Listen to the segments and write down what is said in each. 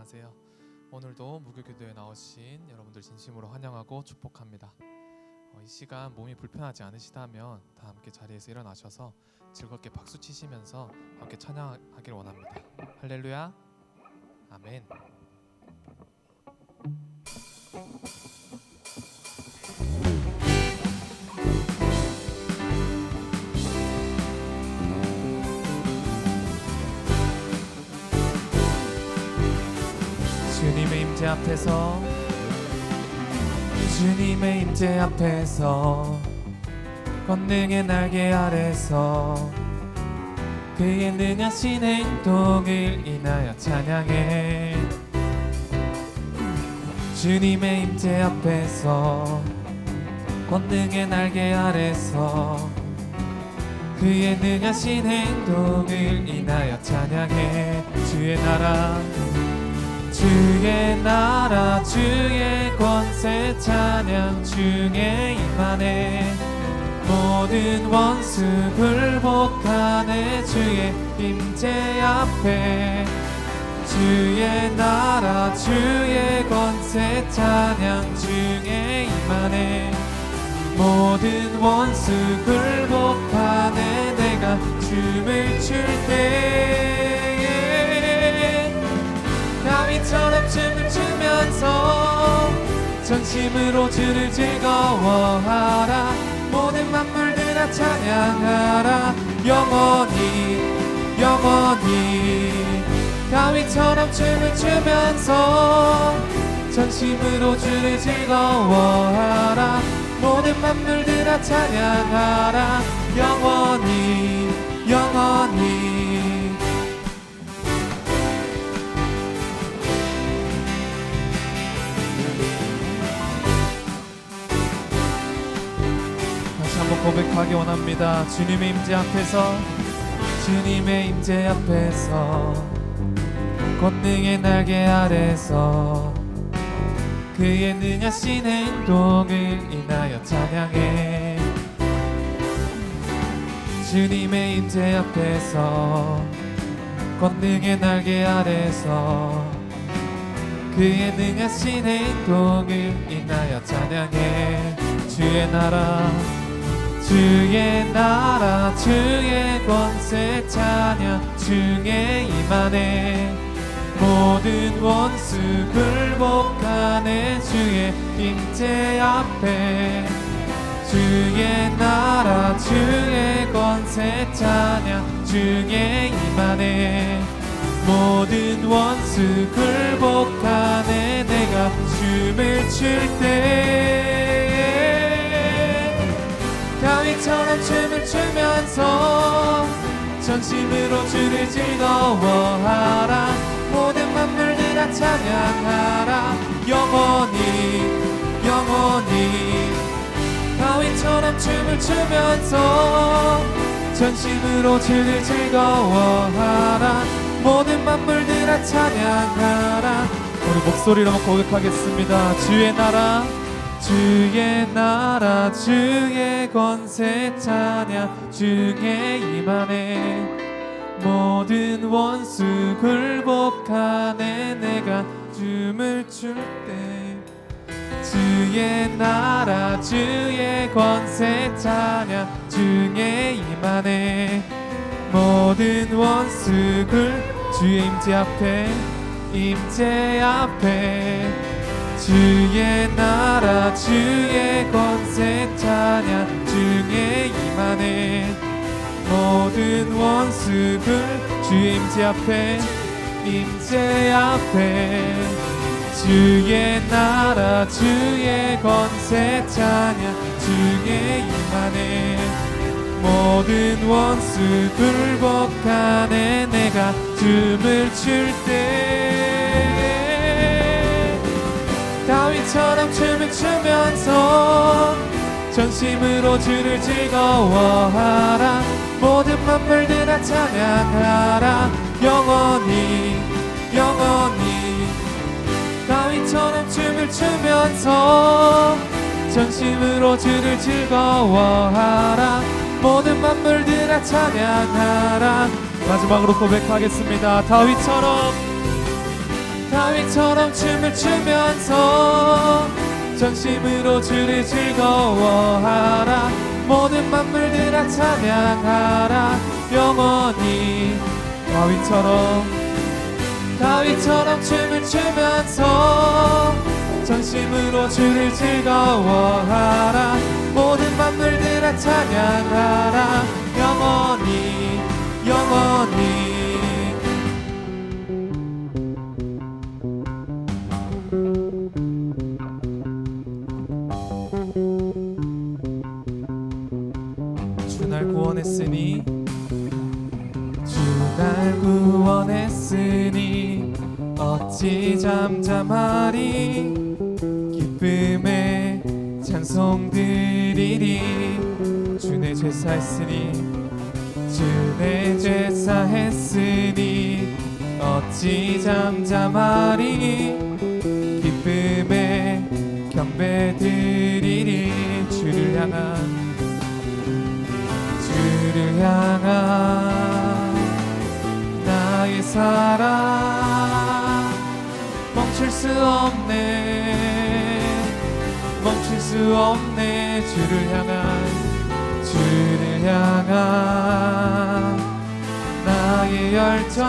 안녕하세요. 오늘도 무교교도에 나오신 여러분들 진심으로 환영하고 축복합니다. 이 시간 몸이 불편하지 않으시다면 다 함께 자리에서 일어나셔서 즐겁게 박수 치시면서 함께 찬양하길 원합니다. 할렐루야, 아멘. 주님의 임재 앞에서, 주님의 임재 앞에서, 권능의 날개 아래서 그의 능하신 행동을 인하여 찬양해. 주님의 임재 앞에서, 권능의 날개 아래서 그의 능하신 행동을 인하여 찬양해. 주의 나라, 주의 나라, 주의 권세 찬양 중에 임하네. 모든 원수 굴복하네. 주의 임재 앞에, 주의 나라, 주의 권세 찬양 중에 임하네. 모든 원수 굴복하네. 내가 춤을 출 때에 다윗처럼 춤을 추면서 전심으로 주를 즐거워하라. 모든 만물들아 찬양하라. 영원히 영원히 다윗처럼 춤을 추면서 전심으로 주를 즐거워하라. 모든 만물들아 찬양하라. 영원히 영원히. 다시 한번 고백하기 원합니다. 주님의 임재 앞에서, 주님의 임재 앞에서, 권능의 날개 아래서 그의 능하신 행동을 인하여 찬양해. 주님의 임재 앞에서, 권능의 날개 아래서 그의 능하신 행동을 인하여 찬양해. 주의 나라, 주의 나라, 주의 권세 찬양 중에 임하네. 모든 원수 굴복하네. 주의 임재 앞에, 주의 나라, 주의 권세 찬양 중에 임하네. 모든 원수 굴복하네. 내가 춤을 출 때에 다윗처럼 춤을 추면서 전심으로 주를 즐거워하라. 모든 만물들아 찬양하라. 영원히 영원히 다윗처럼 춤을 추면서 전심으로 주를 즐거워하라. 모든 만물들아 찬양하라. 우리 목소리로 한번 고백하겠습니다. 주의 나라, 주의 나라, 주의 권세 찬양 중에 임하네. 모든 원수 굴복하네. 내가 춤을 출 때, 주의 나라, 주의 권세 찬양 중에 임하네. 모든 원수 주의 임재 앞에, 임재 앞에, 주의 나라, 주의 권세 찬양 중에 임하네. 모든 원수들 주의 임재 앞에, 임재 앞에, 주의 나라, 주의 권세 찬양 중에 임하네. 모든 원수 굴복하네. 내가 춤을 출 때 다윗처럼 춤을 추면서 전심으로 주를 즐거워하라. 모든 만물들아 찬양하라. 영원히 영원히 다윗처럼 춤을 추면서 전심으로 주를 즐거워하라. 모든 만물들아 찬양하라. 마지막으로 고백하겠습니다. 다윗처럼, 다윗처럼 춤을 추면서 전심으로 주를 즐거워하라. 모든 만물들아 찬양하라. 영원히 다윗처럼 춤을 추면서 전심으로 주를 즐거워하라. 모든 만물들아 찬양하라. 영원히 주 날 구원했으니 어찌 잠잠하리. 기쁨의 찬송 드리리. 주 내 제사했으니 어찌 잠잠하리. 기쁨의 경배 드리리. 주를 향한 나의 사랑 멈출 수 없네. 주를 향한 나의 열정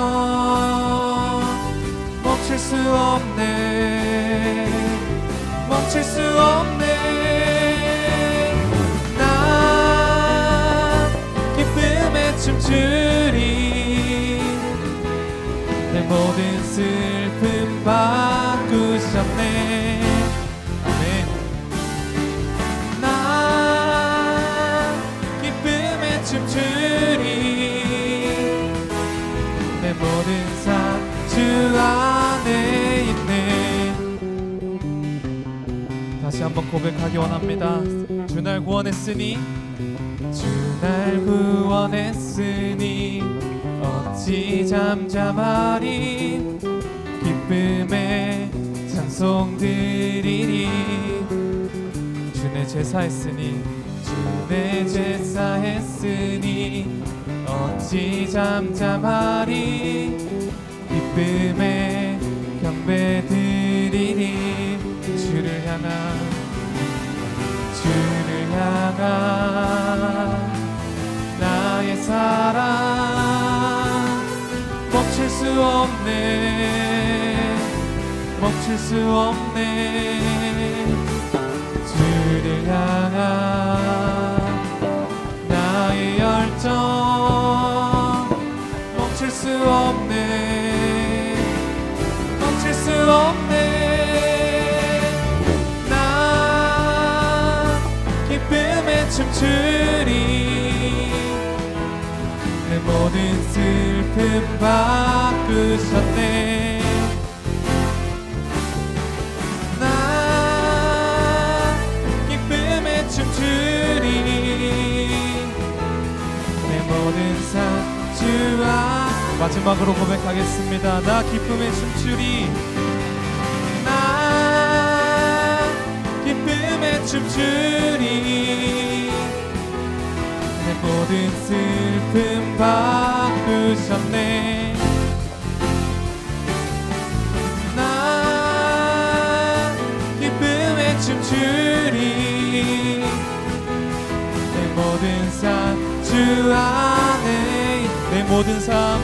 멈출 수 없네. 난 기쁨에 춤추리. 내 모든 슬픔 바꾸셨네. 아멘. 난 기쁨에 춤추리. 내 모든 삶 주 안에 있네. 다시 한번 고백하기 원합니다. 주 날 구원했으니 어찌 잠잠하리. 기쁨의 찬송 드리리. 주 내 제사했으니 어찌 잠잠하리. 기쁨의 경배 드리리. 주를 향한 나의 사랑 멈출 수 없네. 주를 향한 나의 열정 멈출 수 없네. 난 기쁨에 춤추리. 내 모든 슬픔 바꾸셨네. 난 기쁨에 춤추리. 내 모든 삶 주 안. 마지막으로 고백하겠습니다. 나 기쁨에 춤추리. 나 기쁨에 춤추리. 내 모든 슬픔 바꾸셨네. 나 기쁨에 춤추리. 내 모든 삶 주 안에. 내 모든 삶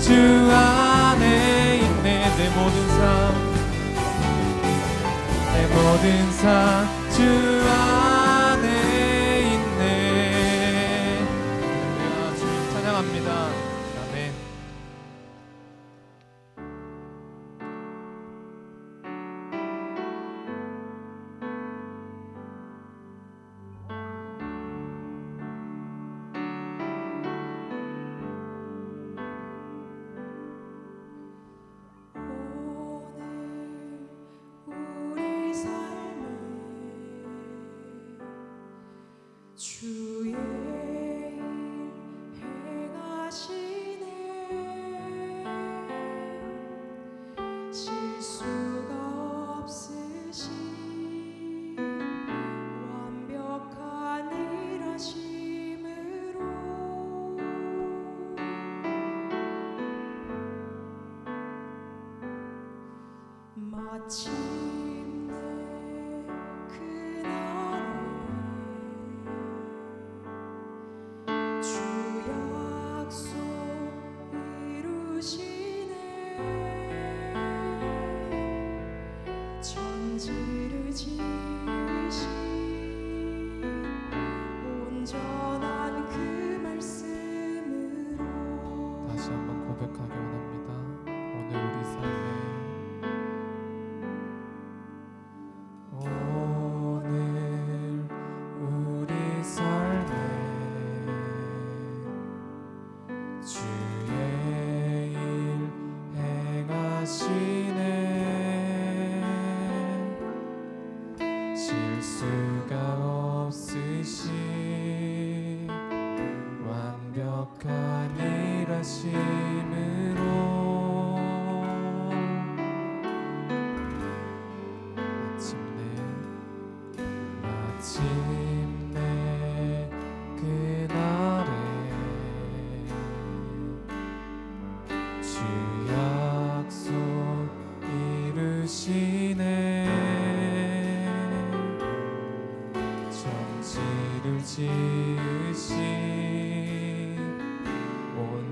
주 안에 있네. 내 모든 삶 주 안에 있네. 주님 찬양합니다. 아멘. 주의 일 행하시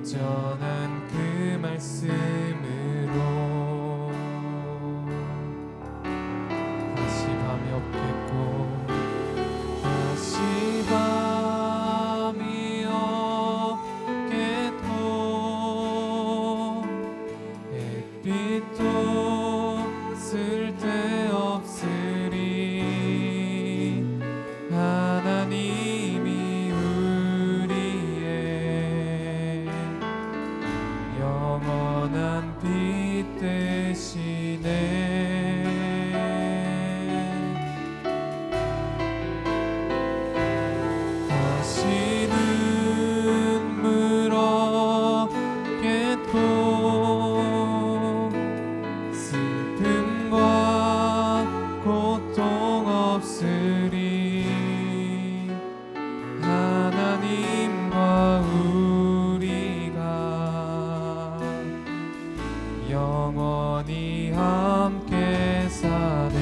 온전한 그 말씀으로 다시 밤이 없겠고 다시 밤이 없겠고 햇빛도 쓸데없으리 하나님이 영원한 빛 되시네 다시 눈물 없겠고 슬픔과 고통 없으리 하나님과 영원히 함께 사네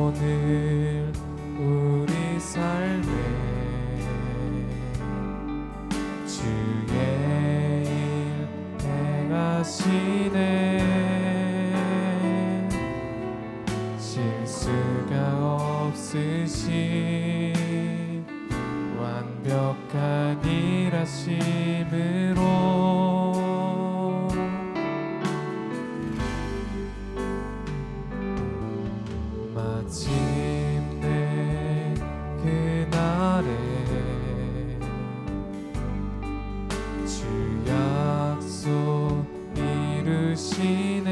오늘 우리 삶에 주의 일 행하시네 실수가 없으신 완벽한 일하심으로 마침내 그날에 주 약속 이루시네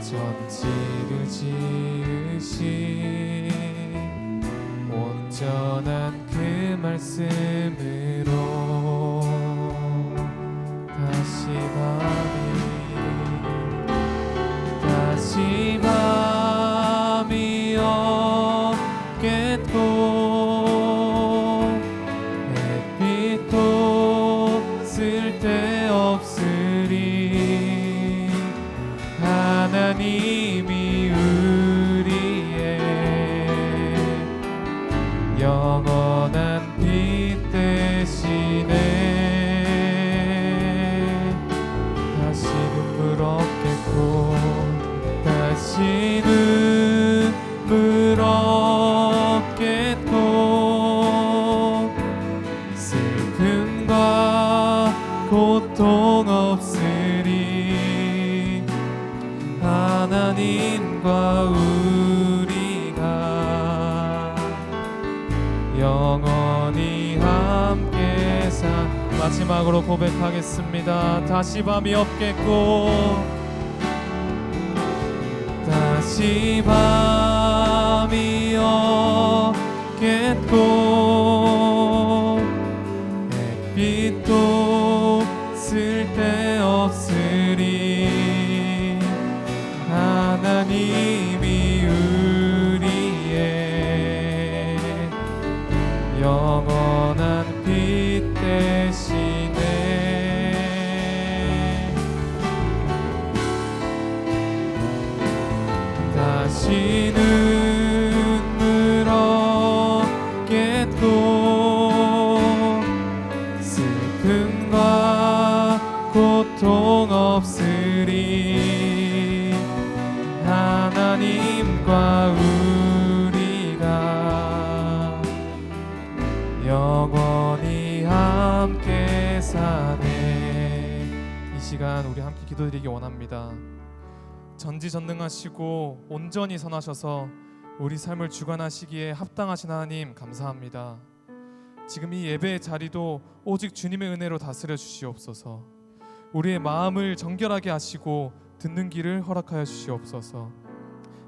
천지를 지으신 온전한 그 말씀으로 다시 밤이 없겠고 햇빛도 쓸데없으리 하나님이 우리의 영원한 빛 되시네 다시 눈물 없겠고 다시 눈물 없겠고 슬픔과 고통 없으리 하나님과 우리가 영원히 함께 마지막으로 고백하겠습니다. 다시 밤이 없겠고 다시 밤이 없겠고 햇빛도 쓸데없으리 영원한 빛 되시네. 다시는 눈물 없겠고 슬픔과 고통 없으리. 하나님과 우리가 영원히 함께 사네. 이 시간 우리 함께 기도드리기 원합니다. 전지전능하시고 온전히 선하셔서 우리 삶을 주관하시기에 합당하신 하나님 감사합니다. 지금 이 예배의 자리도 오직 주님의 은혜로 다스려 주시옵소서. 우리의 마음을 정결하게 하시고 듣는 길을 허락하여 주시옵소서.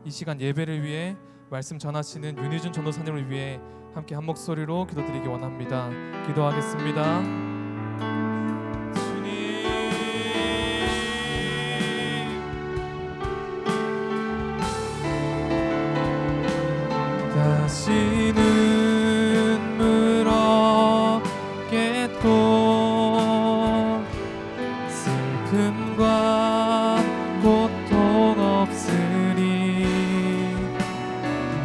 이 시간 예배를 위해 말씀 전하시는 윤희준 전도사님을 위해 함께 한 목소리로 기도드리기 원합니다. 기도하겠습니다. 다시는 눈물 없겠고 슬픔과 고통 없으리.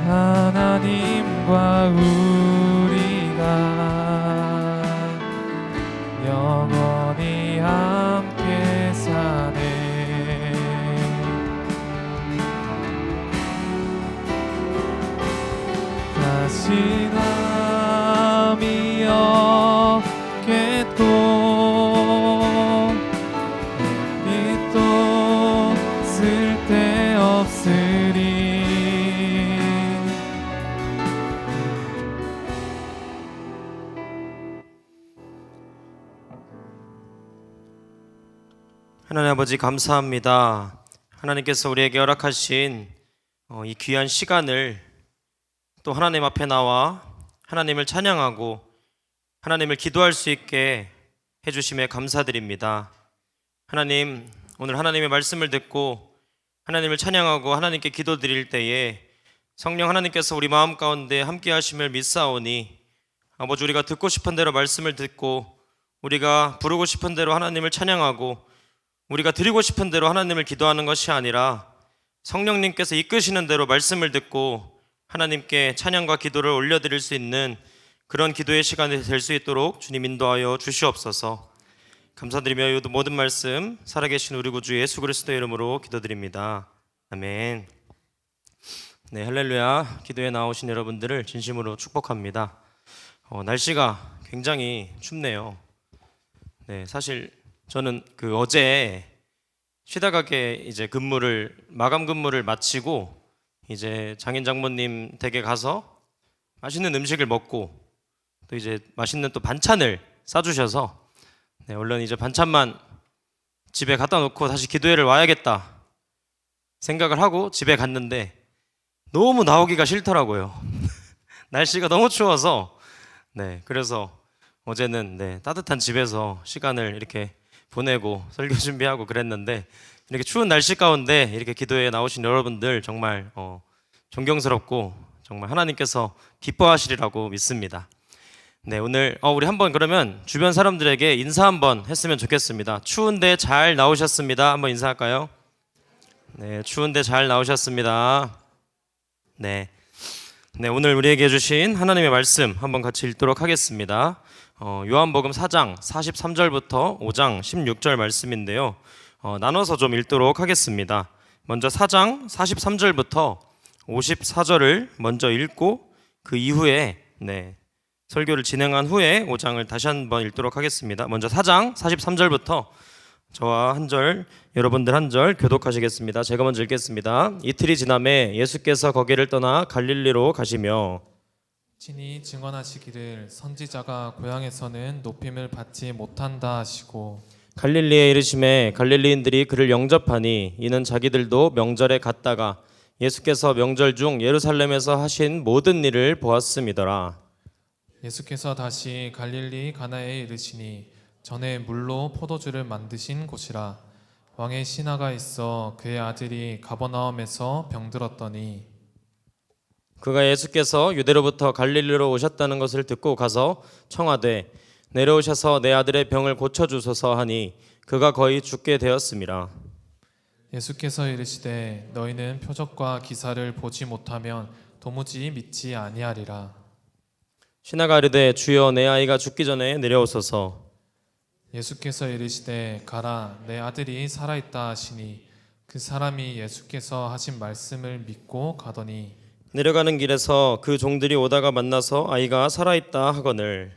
하나님과 우리가 영원히 함께 사네. 다시 남이 없겠고 빛도 쓸데없으리. 하나님 아버지 감사합니다. 하나님께서 우리에게 허락하신 이 귀한 시간을 또 하나님 앞에 나와 하나님을 찬양하고 하나님을 기도할 수 있게 해주심에 감사드립니다. 하나님, 오늘 하나님의 말씀을 듣고 하나님을 찬양하고 하나님께 기도드릴 때에 성령 하나님께서 우리 마음 가운데 함께 하심을 믿사오니 아버지, 우리가 듣고 싶은 대로 말씀을 듣고 우리가 부르고 싶은 대로 하나님을 찬양하고 우리가 드리고 싶은 대로 하나님을 기도하는 것이 아니라 성령님께서 이끄시는 대로 말씀을 듣고 하나님께 찬양과 기도를 올려드릴 수 있는 그런 기도의 시간이 될 수 있도록 주님 인도하여 주시옵소서. 감사드리며 모든 말씀 살아계신 우리 구주 예수 그리스도의 이름으로 기도드립니다. 아멘. 네, 할렐루야. 기도에 나오신 여러분들을 진심으로 축복합니다. 날씨가 굉장히 춥네요. 네, 사실 저는 어제 쉬다 가게 이제 마감 근무를 마치고 이제 장인 장모님 댁에 가서 맛있는 음식을 먹고 또 이제 맛있는 또 반찬을 싸주셔서 얼른 이제 반찬만 집에 갖다 놓고 다시 기도회를 와야겠다 생각을 하고 집에 갔는데 너무 나오기가 싫더라고요. 날씨가 너무 추워서. 그래서 어제는 따뜻한 집에서 시간을 이렇게 보내고 설교 준비하고 그랬는데 이렇게 추운 날씨 가운데 이렇게 기도에 나오신 여러분들 정말 존경스럽고 정말 하나님께서 기뻐하시리라고 믿습니다. 네, 오늘 우리 한번 그러면 주변 사람들에게 인사 한번 했으면 좋겠습니다. 추운데 잘 나오셨습니다. 한번 인사할까요? 네, 추운데 잘 나오셨습니다. 네, 오늘 우리에게 주신 하나님의 말씀 한번 같이 읽도록 하겠습니다. 요한복음 4장 43절부터 5장 16절 말씀인데요. 나눠서 좀 읽도록 하겠습니다. 먼저 4장 43절부터 54절을 먼저 읽고 그 이후에 설교를 진행한 후에 5장을 다시 한번 읽도록 하겠습니다. 먼저 4장 43절부터 저와 한 절, 여러분들 한 절 교독하시겠습니다. 제가 먼저 읽겠습니다. 이틀이 지남에 예수께서 거기를 떠나 갈릴리로 가시며 친히 증언하시기를 선지자가 고향에서는 높임을 받지 못한다 하시고 갈릴리에 이르심에 갈릴리인들이 그를 영접하니 이는 자기들도 명절에 갔다가 예수께서 명절 중 예루살렘에서 하신 모든 일을 보았음이더라. 예수께서 다시 갈릴리 가나에 이르시니 전에 물로 포도주를 만드신 곳이라. 왕의 신하가 있어 그의 아들이 가버나움에서 병들었더니 그가 예수께서 유대로부터 갈릴리로 오셨다는 것을 듣고 가서 청하되 내려오셔서 내 아들의 병을 고쳐 주소서 하니 그가 거의 죽게 되었음이라. 예수께서 이르시되 너희는 표적과 기사를 보지 못하면 도무지 믿지 아니하리라. 신하가 이르되 주여 내 아이가 죽기 전에 내려오소서. 예수께서 이르시되 가라 내 아들이 살아있다 하시니 그 사람이 예수께서 하신 말씀을 믿고 가더니 내려가는 길에서 그 종들이 오다가 만나서 아이가 살아있다 하거늘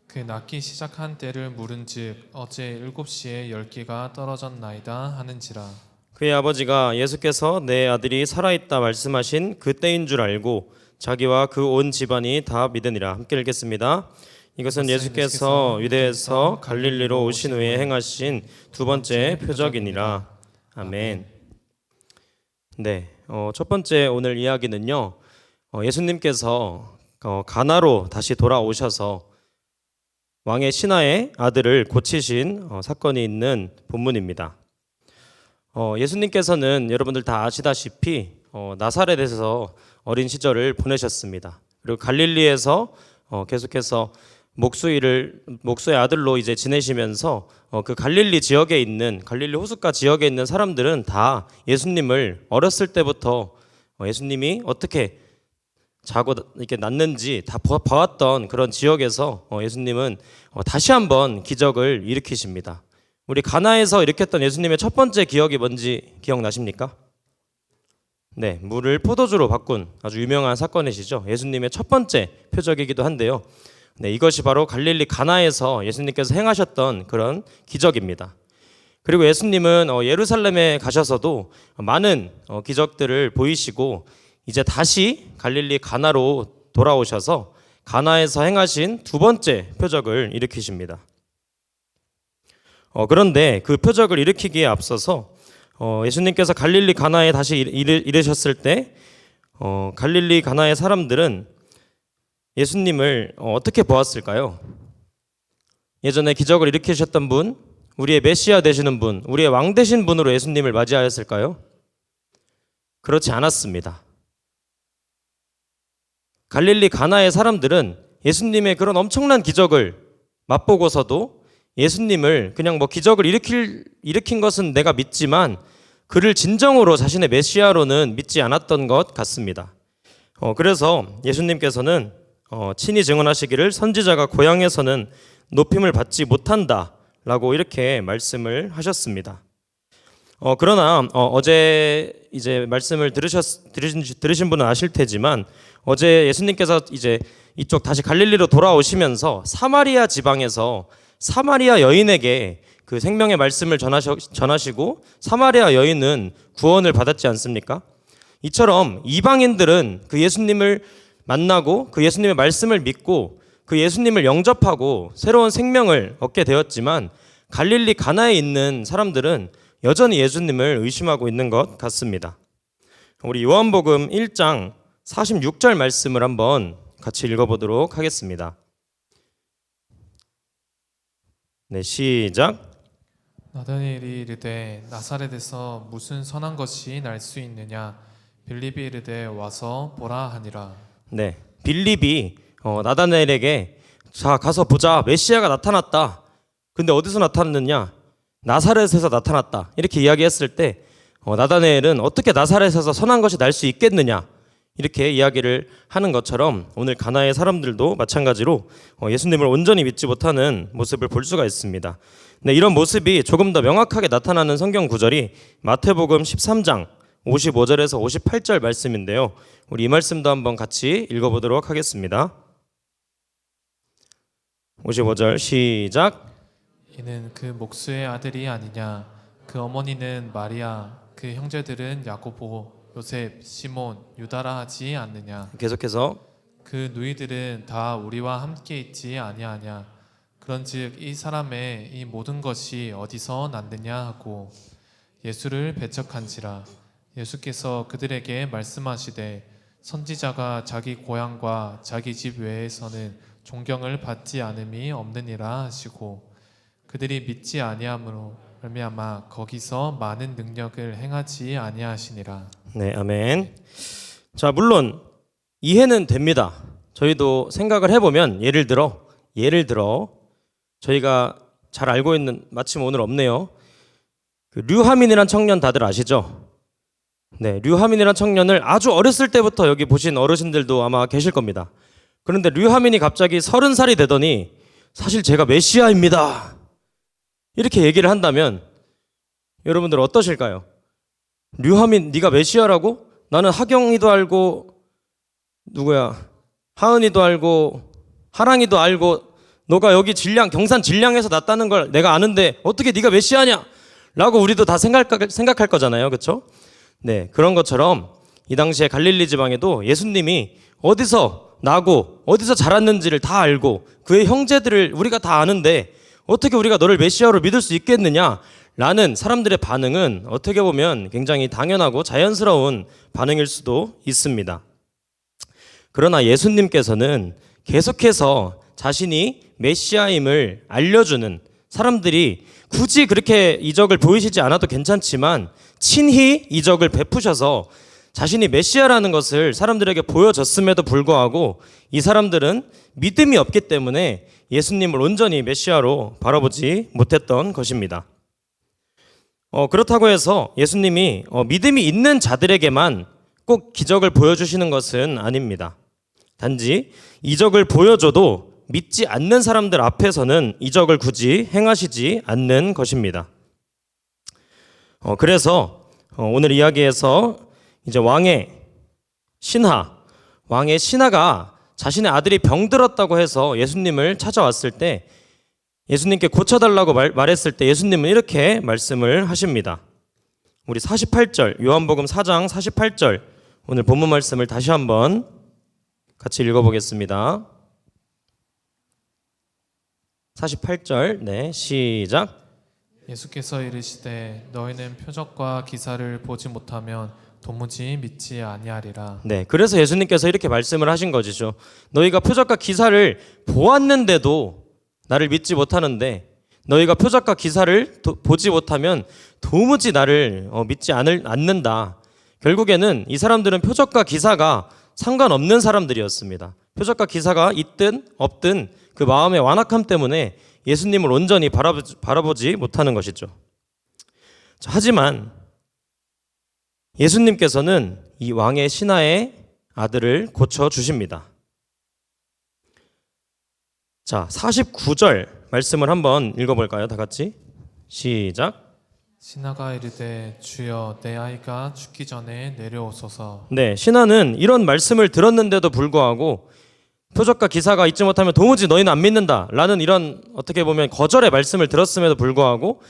그 낳기 시작한 때를 물은즉 어제 7시에 10개가 떨어졌나이다 하는지라. 그의 아버지가 예수께서 내 아들이 살아있다 말씀하신 그 때인 줄 알고 자기와 그 온 집안이 다 믿으니라. 함께 읽겠습니다. 이것은 예수께서 유대에서 갈릴리로 오신 후에 행하신 두 번째 표적이니라. 아멘. 네, 첫 번째 오늘 이야기는요. 예수님께서 가나로 다시 돌아오셔서 왕의 신하의 아들을 고치신 사건이 있는 본문입니다. 예수님께서는 여러분들 다 아시다시피 나사렛에서 어린 시절을 보내셨습니다. 그리고 갈릴리에서 계속해서 목수의 아들로 이제 지내시면서 그 갈릴리 지역에 있는 갈릴리 호숫가 지역에 있는 사람들은 다 예수님을 어렸을 때부터 예수님이 어떻게 자고 이렇게 낳는지 다 봐왔던 그런 지역에서 예수님은 다시 한번 기적을 일으키십니다. 우리 가나에서 일으켰던 예수님의 첫 번째 기억이 뭔지 기억나십니까? 네, 물을 포도주로 바꾼 아주 유명한 사건이시죠. 예수님의 첫 번째 표적이기도 한데요. 네, 이것이 바로 갈릴리 가나에서 예수님께서 행하셨던 그런 기적입니다. 그리고 예수님은 예루살렘에 가셔서도 많은 기적들을 보이시고 이제 다시 갈릴리 가나로 돌아오셔서 가나에서 행하신 두 번째 표적을 일으키십니다. 그런데 그 표적을 일으키기에 앞서서 예수님께서 갈릴리 가나에 다시 이르셨을 때 갈릴리 가나의 사람들은 예수님을 어떻게 보았을까요? 예전에 기적을 일으키셨던 분, 우리의 메시아 되시는 분, 우리의 왕 되신 분으로 예수님을 맞이하였을까요? 그렇지 않았습니다. 갈릴리 가나의 사람들은 예수님의 그런 엄청난 기적을 맛보고서도 예수님을 그냥 기적을 일으킨 것은 내가 믿지만 그를 진정으로 자신의 메시아로는 믿지 않았던 것 같습니다. 그래서 예수님께서는 친히 증언하시기를 선지자가 고향에서는 높임을 받지 못한다라고 이렇게 말씀을 하셨습니다. 그러나 어제 이제 말씀을 들으신 분은 아실 테지만 어제 예수님께서 이제 이쪽 다시 갈릴리로 돌아오시면서 사마리아 지방에서 사마리아 여인에게 그 생명의 말씀을 전하시고 사마리아 여인은 구원을 받았지 않습니까? 이처럼 이방인들은 그 예수님을 만나고 그 예수님의 말씀을 믿고 그 예수님을 영접하고 새로운 생명을 얻게 되었지만 갈릴리 가나에 있는 사람들은 여전히 예수님을 의심하고 있는 것 같습니다. 우리 요한복음 1장 46절 말씀을 한번 같이 읽어보도록 하겠습니다. 네, 시작. 나다니엘이 이르되 나사렛에서 무슨 선한 것이 날 수 있느냐 빌립이 이르되 와서 보라 하니라. 네, 빌립이 나다나엘에게 자 가서 보자 메시아가 나타났다. 근데 어디서 나타났느냐? 나사렛에서 나타났다. 이렇게 이야기했을 때 나다나엘은 어떻게 나사렛에서 선한 것이 날 수 있겠느냐? 이렇게 이야기를 하는 것처럼 오늘 가나의 사람들도 마찬가지로 예수님을 온전히 믿지 못하는 모습을 볼 수가 있습니다. 네, 이런 모습이 조금 더 명확하게 나타나는 성경 구절이 마태복음 13장 55절에서 58절 말씀인데요. 우리 이 말씀도 한번 같이 읽어보도록 하겠습니다. 55절 시작. 이는 그 목수의 아들이 아니냐 그 어머니는 마리아 그 형제들은 야고보 요셉 시몬 유다라 하지 않느냐. 계속해서 그 누이들은 다 우리와 함께 있지 아니하냐. 그런즉 이 사람의 이 모든 것이 어디서 났느냐 하고 예수를 배척한지라. 예수께서 그들에게 말씀하시되 선지자가 자기 고향과 자기 집 외에서는 존경을 받지 않음이 없느니라 하시고 그들이 믿지 아니함으로 말미암아 거기서 많은 능력을 행하지 아니하시니라. 네, 아멘. 자, 물론 이해는 됩니다. 저희도 생각을 해보면 예를 들어 저희가 잘 알고 있는, 마침 오늘 없네요. 그 류하민이란 청년 다들 아시죠? 네, 류하민이란 청년을 아주 어렸을 때부터 여기 보신 어르신들도 아마 계실 겁니다. 그런데 류하민이 갑자기 30살이 되더니 사실 제가 메시아입니다, 이렇게 얘기를 한다면 여러분들 어떠실까요? 류하민, 네가 메시아라고? 나는 하경이도 알고 하은이도 알고 하랑이도 알고 너가 여기 경산 진량에서 났다는 걸 내가 아는데 어떻게 네가 메시아냐? 라고 우리도 다 생각할 거잖아요. 그렇죠? 네, 그런 것처럼 이 당시에 갈릴리 지방에도 예수님이 어디서 나고 어디서 자랐는지를 다 알고 그의 형제들을 우리가 다 아는데 어떻게 우리가 너를 메시아로 믿을 수 있겠느냐? 라는 사람들의 반응은 어떻게 보면 굉장히 당연하고 자연스러운 반응일 수도 있습니다. 그러나 예수님께서는 계속해서 자신이 메시아임을 알려주는, 사람들이 굳이 그렇게 이적을 보이시지 않아도 괜찮지만 친히 이적을 베푸셔서 자신이 메시아라는 것을 사람들에게 보여줬음에도 불구하고 이 사람들은 믿음이 없기 때문에 예수님을 온전히 메시아로 바라보지 못했던 것입니다. 그렇다고 해서 예수님이 믿음이 있는 자들에게만 꼭 기적을 보여주시는 것은 아닙니다. 단지 이적을 보여줘도 믿지 않는 사람들 앞에서는 이적을 굳이 행하시지 않는 것입니다. 그래서 오늘 이야기에서 이제 왕의 신하가 자신의 아들이 병들었다고 해서 예수님을 찾아왔을 때, 예수님께 고쳐달라고 말했을 때 예수님은 이렇게 말씀을 하십니다. 우리 48절, 요한복음 4장 48절, 오늘 본문 말씀을 다시 한번 같이 읽어보겠습니다. 48절, 네, 시작. 예수께서 이르시되 너희는 표적과 기사를 보지 못하면 도무지 믿지 아니하리라. 네, 그래서 예수님께서 이렇게 말씀을 하신 것이죠. 너희가 표적과 기사를 보았는데도 나를 믿지 못하는데, 너희가 표적과 기사를 보지 못하면 도무지 나를 믿지 않는다. 결국에는 이 사람들은 표적과 기사가 상관없는 사람들이었습니다. 표적과 기사가 있든 없든 그 마음의 완악함 때문에 예수님을 온전히 바라보지 못하는 것이죠. 하지만 예수님께서는 이 왕의 신하의 아들을 고쳐주십니다. 자, 49절 말씀을 한번 읽어볼까요? 다 같이 시작. 신하가 이르되 주여 내 아이가 죽기 전에 내려오소서. 네, 신하는 이런 말씀을 들었는데도 불구하고 표적과 기사가 있지 못하면 도무지 너희는 안 믿는다 라는 이런 어떻게 보면 거절의 말씀을 들었음에도 불구하고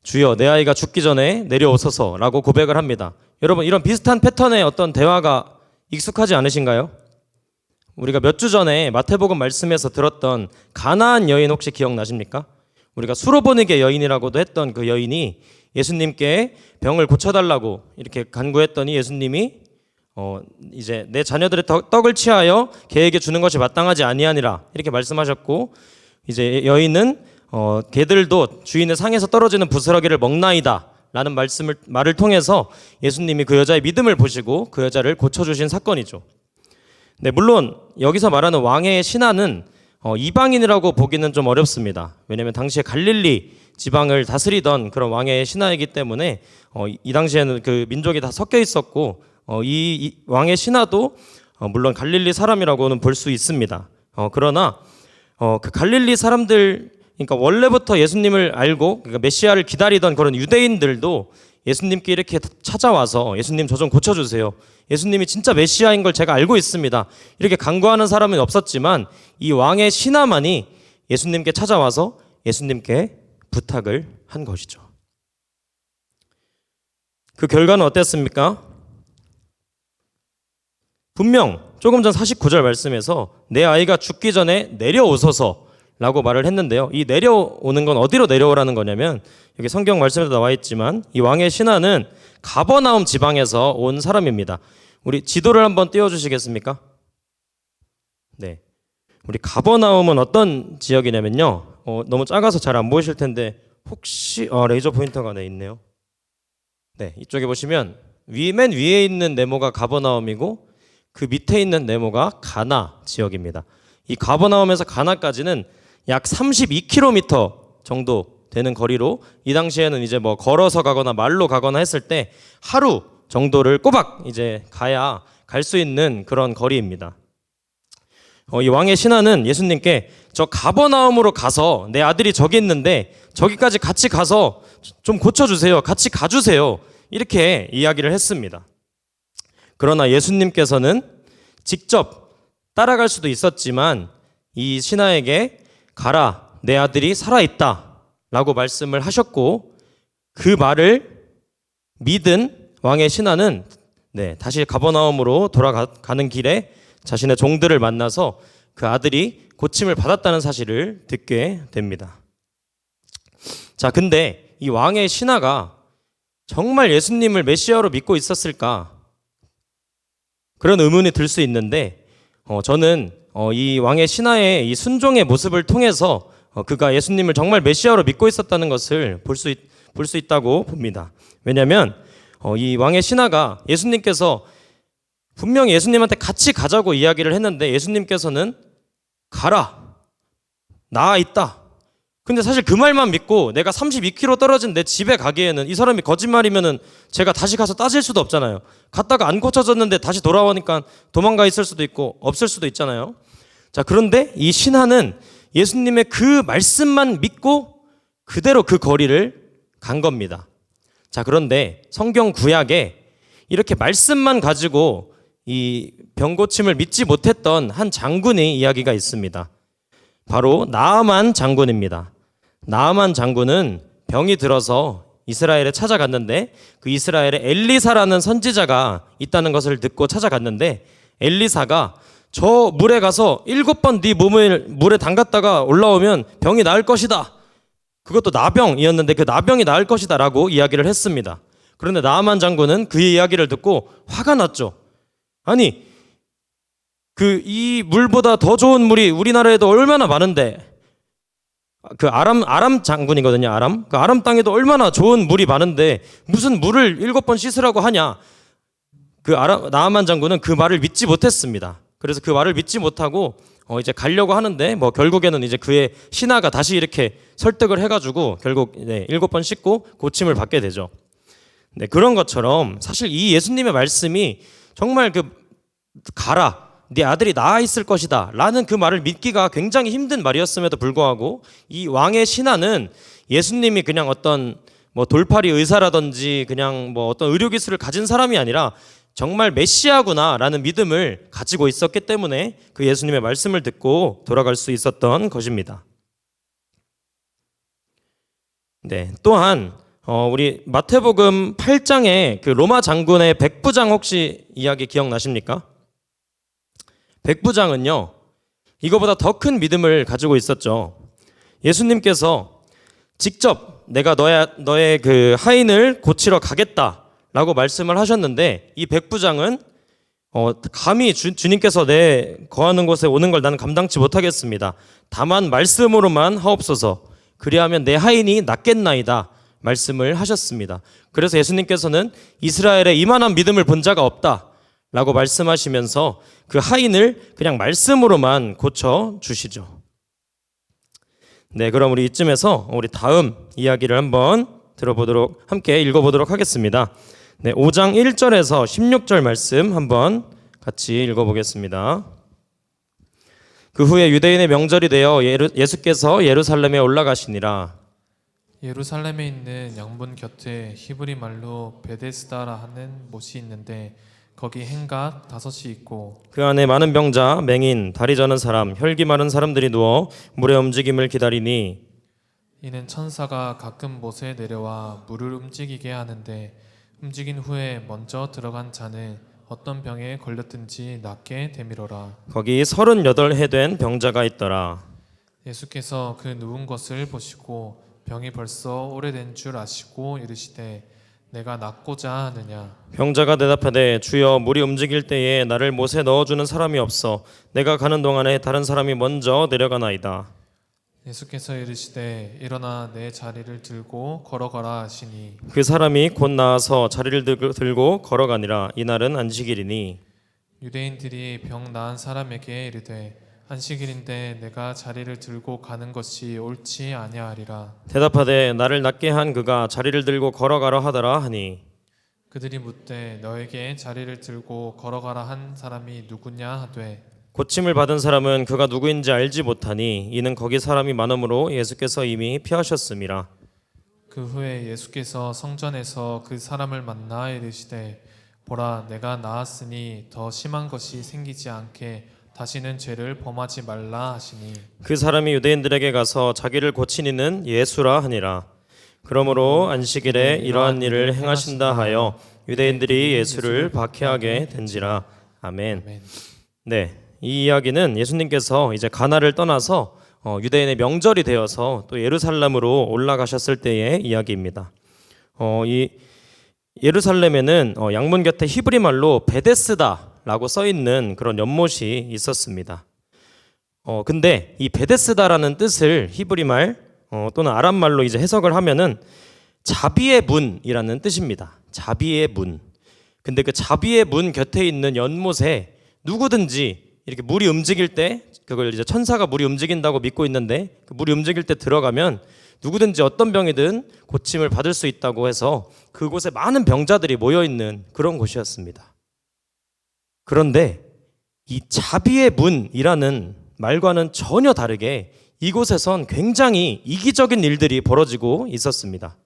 주여 내 아이가 죽기 전에 내려오소서 라고 고백을 합니다. 여러분, 이런 비슷한 패턴의 어떤 대화가 익숙하지 않으신가요? 우리가 몇 주 전에 마태복음 말씀에서 들었던 가나안 여인 혹시 기억나십니까? 우리가 수로보니게 여인이라고도 했던 그 여인이 예수님께 병을 고쳐달라고 이렇게 간구했더니 예수님이 이제 내 자녀들의 떡을 취하여 개에게 주는 것이 마땅하지 아니하니라 이렇게 말씀하셨고, 이제 여인은 개들도 주인의 상에서 떨어지는 부스러기를 먹나이다 라는 말을 통해서 예수님이 그 여자의 믿음을 보시고 그 여자를 고쳐주신 사건이죠. 네, 물론 여기서 말하는 왕의 신하는 이방인이라고 보기는 좀 어렵습니다. 왜냐하면 당시에 갈릴리 지방을 다스리던 그런 왕의 신하이기 때문에 이 당시에는 그 민족이 다 섞여 있었고 이 왕의 신하도 물론 갈릴리 사람이라고는 볼 수 있습니다. 그러나 그 갈릴리 사람들, 그러니까 원래부터 예수님을 알고 그러니까 메시아를 기다리던 그런 유대인들도 예수님께 이렇게 찾아와서 예수님 저 좀 고쳐주세요, 예수님이 진짜 메시아인 걸 제가 알고 있습니다, 이렇게 간구하는 사람은 없었지만 이 왕의 신하만이 예수님께 찾아와서 예수님께 부탁을 한 것이죠. 그 결과는 어땠습니까? 분명 조금 전 49절 말씀에서 내 아이가 죽기 전에 내려오소서 라고 말을 했는데요, 이 내려오는 건 어디로 내려오라는 거냐면 여기 성경 말씀에도 나와 있지만 이 왕의 신하는 가버나움 지방에서 온 사람입니다. 우리 지도를 한번 띄워주시겠습니까? 네, 우리 가버나움은 어떤 지역이냐면요, 너무 작아서 잘 안 보이실 텐데 혹시 레이저 포인터가 있네요. 네, 이쪽에 보시면 맨 위에 있는 네모가 가버나움이고 그 밑에 있는 네모가 가나 지역입니다. 이 가버나움에서 가나까지는 약 32km 정도 되는 거리로 이 당시에는 이제 뭐 걸어서 가거나 말로 가거나 했을 때 하루 정도를 꼬박 이제 가야 갈 수 있는 그런 거리입니다. 이 왕의 신하는 예수님께 저 가버나움으로 가서 내 아들이 저기 있는데 저기까지 같이 가서 좀 고쳐주세요. 같이 가주세요. 이렇게 이야기를 했습니다. 그러나 예수님께서는 직접 따라갈 수도 있었지만 이 신하에게 가라, 내 아들이 살아있다 라고 말씀을 하셨고 그 말을 믿은 왕의 신하는 다시 가버나움으로 돌아가는 길에 자신의 종들을 만나서 그 아들이 고침을 받았다는 사실을 듣게 됩니다. 자, 근데 이 왕의 신하가 정말 예수님을 메시아로 믿고 있었을까? 그런 의문이 들 수 있는데 저는 이 왕의 신하의 이 순종의 모습을 통해서 그가 예수님을 정말 메시아로 믿고 있었다는 것을 볼 수 있다고 봅니다. 왜냐하면 이 왕의 신하가 예수님께서 분명히 예수님한테 같이 가자고 이야기를 했는데 예수님께서는 가라, 나 있다. 근데 사실 그 말만 믿고 내가 32km 떨어진 내 집에 가기에는 이 사람이 거짓말이면은 제가 다시 가서 따질 수도 없잖아요. 갔다가 안 고쳐졌는데 다시 돌아오니까 도망가 있을 수도 있고 없을 수도 있잖아요. 자, 그런데 이 신하는 예수님의 그 말씀만 믿고 그대로 그 거리를 간 겁니다. 자, 그런데 성경 구약에 이렇게 말씀만 가지고 이 병고침을 믿지 못했던 한 장군의 이야기가 있습니다. 바로 나아만 장군입니다. 나아만 장군은 병이 들어서 이스라엘에 찾아갔는데 그 이스라엘에 엘리사라는 선지자가 있다는 것을 듣고 찾아갔는데 엘리사가 저 물에 가서 7번 네 몸을 물에 담갔다가 올라오면 병이 나을 것이다. 그것도 나병이었는데 그 나병이 나을 것이다 라고 이야기를 했습니다. 그런데 나아만 장군은 그 이야기를 듣고 화가 났죠. 아니, 이 물보다 더 좋은 물이 우리나라에도 얼마나 많은데 그 아람 장군이거든요. 그 아람 땅에도 얼마나 좋은 물이 많은데 무슨 물을 7번 씻으라고 하냐. 나아만 장군은 그 말을 믿지 못했습니다. 그래서 그 말을 믿지 못하고 이제 가려고 하는데 뭐 결국에는 이제 그의 신하가 다시 이렇게 설득을 해가지고 결국 7번 씻고 고침을 받게 되죠. 네, 그런 것처럼 사실 이 예수님의 말씀이 정말 가라, 네 아들이 나아 있을 것이다 라는 그 말을 믿기가 굉장히 힘든 말이었음에도 불구하고 이 왕의 신하는 예수님이 그냥 어떤 뭐 돌팔이 의사라든지 그냥 뭐 어떤 의료기술을 가진 사람이 아니라 정말 메시아구나 라는 믿음을 가지고 있었기 때문에 그 예수님의 말씀을 듣고 돌아갈 수 있었던 것입니다. 네, 또한 우리 마태복음 8장에 그 로마 장군의 백부장 혹시 이야기 기억나십니까? 백부장은요, 이거보다 더 큰 믿음을 가지고 있었죠. 예수님께서 직접 내가 너의 그 하인을 고치러 가겠다라고 말씀을 하셨는데 이 백부장은 감히 주님께서 내 거하는 곳에 오는 걸 나는 감당치 못하겠습니다. 다만 말씀으로만 하옵소서. 그리하면 내 하인이 낫겠나이다 말씀을 하셨습니다. 그래서 예수님께서는 이스라엘에 이만한 믿음을 본 자가 없다 라고 말씀하시면서 그 하인을 그냥 말씀으로만 고쳐 주시죠. 네, 그럼 우리 이쯤에서 우리 다음 이야기를 한번 함께 읽어보도록 하겠습니다. 네, 5장 1절에서 16절 말씀 한번 같이 읽어보겠습니다. 그 후에 유대인의 명절이 되어 예수께서 예루살렘에 올라가시니라. 예루살렘에 있는 양문 곁에 히브리 말로 베데스다라 하는 못이 있는데 거기 행각 5이 있고 그 안에 많은 병자, 맹인, 다리 저는 사람, 혈기 마른 사람들이 누워 물의 움직임을 기다리니 이는 천사가 가끔 못에 내려와 물을 움직이게 하는데 움직인 후에 먼저 들어간 자는 어떤 병에 걸렸든지 낫게 되밀어라. 거기 38해 된 병자가 있더라. 예수께서 그 누운 것을 보시고 병이 벌써 오래된 줄 아시고 이르시되 내가 낫고자 하느냐. 병자가 대답하되 주여 물이 움직일 때에 나를 못에 넣어주는 사람이 없어 내가 가는 동안에 다른 사람이 먼저 내려가나이다. 예수께서 이르시되 일어나 내 자리를 들고 걸어가라 하시니 그 사람이 곧 나와서 자리를 들고 걸어가니라. 이날은 안식일이니 유대인들이 병 나은 사람에게 이르되 안식일인데 내가 자리를 들고 가는 것이 옳지 아니하리라. 대답하되 나를 낫게 한 그가 자리를 들고 걸어가라 하더라 하니 그들이 묻되 너에게 자리를 들고 걸어가라 한 사람이 누구냐 하되 고침을 받은 사람은 그가 누구인지 알지 못하니 이는 거기 사람이 많음으로 예수께서 이미 피하셨음이라. 그 후에 예수께서 성전에서 그 사람을 만나 이르시되 보라 내가 나았으니 더 심한 것이 생기지 않게 다시는 죄를 범하지 말라 하시니 그 사람이 유대인들에게 가서 자기를 고친 이는 예수라 하니라. 그러므로 안식일에 이러한 일을 행하신다 하여 유대인들이 예수를 박해하게 된지라. 아멘. 아멘. 네, 이 이야기는 예수님께서 이제 가나를 떠나서 유대인의 명절이 되어서 또 예루살렘으로 올라가셨을 때의 이야기입니다. 이 예루살렘에는 양문 곁에 히브리 말로 베데스다라고 써 있는 그런 연못이 있었습니다. 근데 이 베데스다라는 뜻을 히브리 말 또는 아람 말로 이제 해석을 하면은 자비의 문이라는 뜻입니다. 자비의 문. 근데 그 자비의 문 곁에 있는 연못에 누구든지 이렇게 물이 움직일 때 그걸 이제 천사가 물이 움직인다고 믿고 있는데 그 물이 움직일 때 들어가면 누구든지 어떤 병이든 고침을 받을 수 있다고 해서 그곳에 많은 병자들이 모여 있는 그런 곳이었습니다. 그런데 이 자비의 문이라는 말과는 전혀 다르게 이곳에선 굉장히 이기적인 일들이 벌어지고 있었습니다.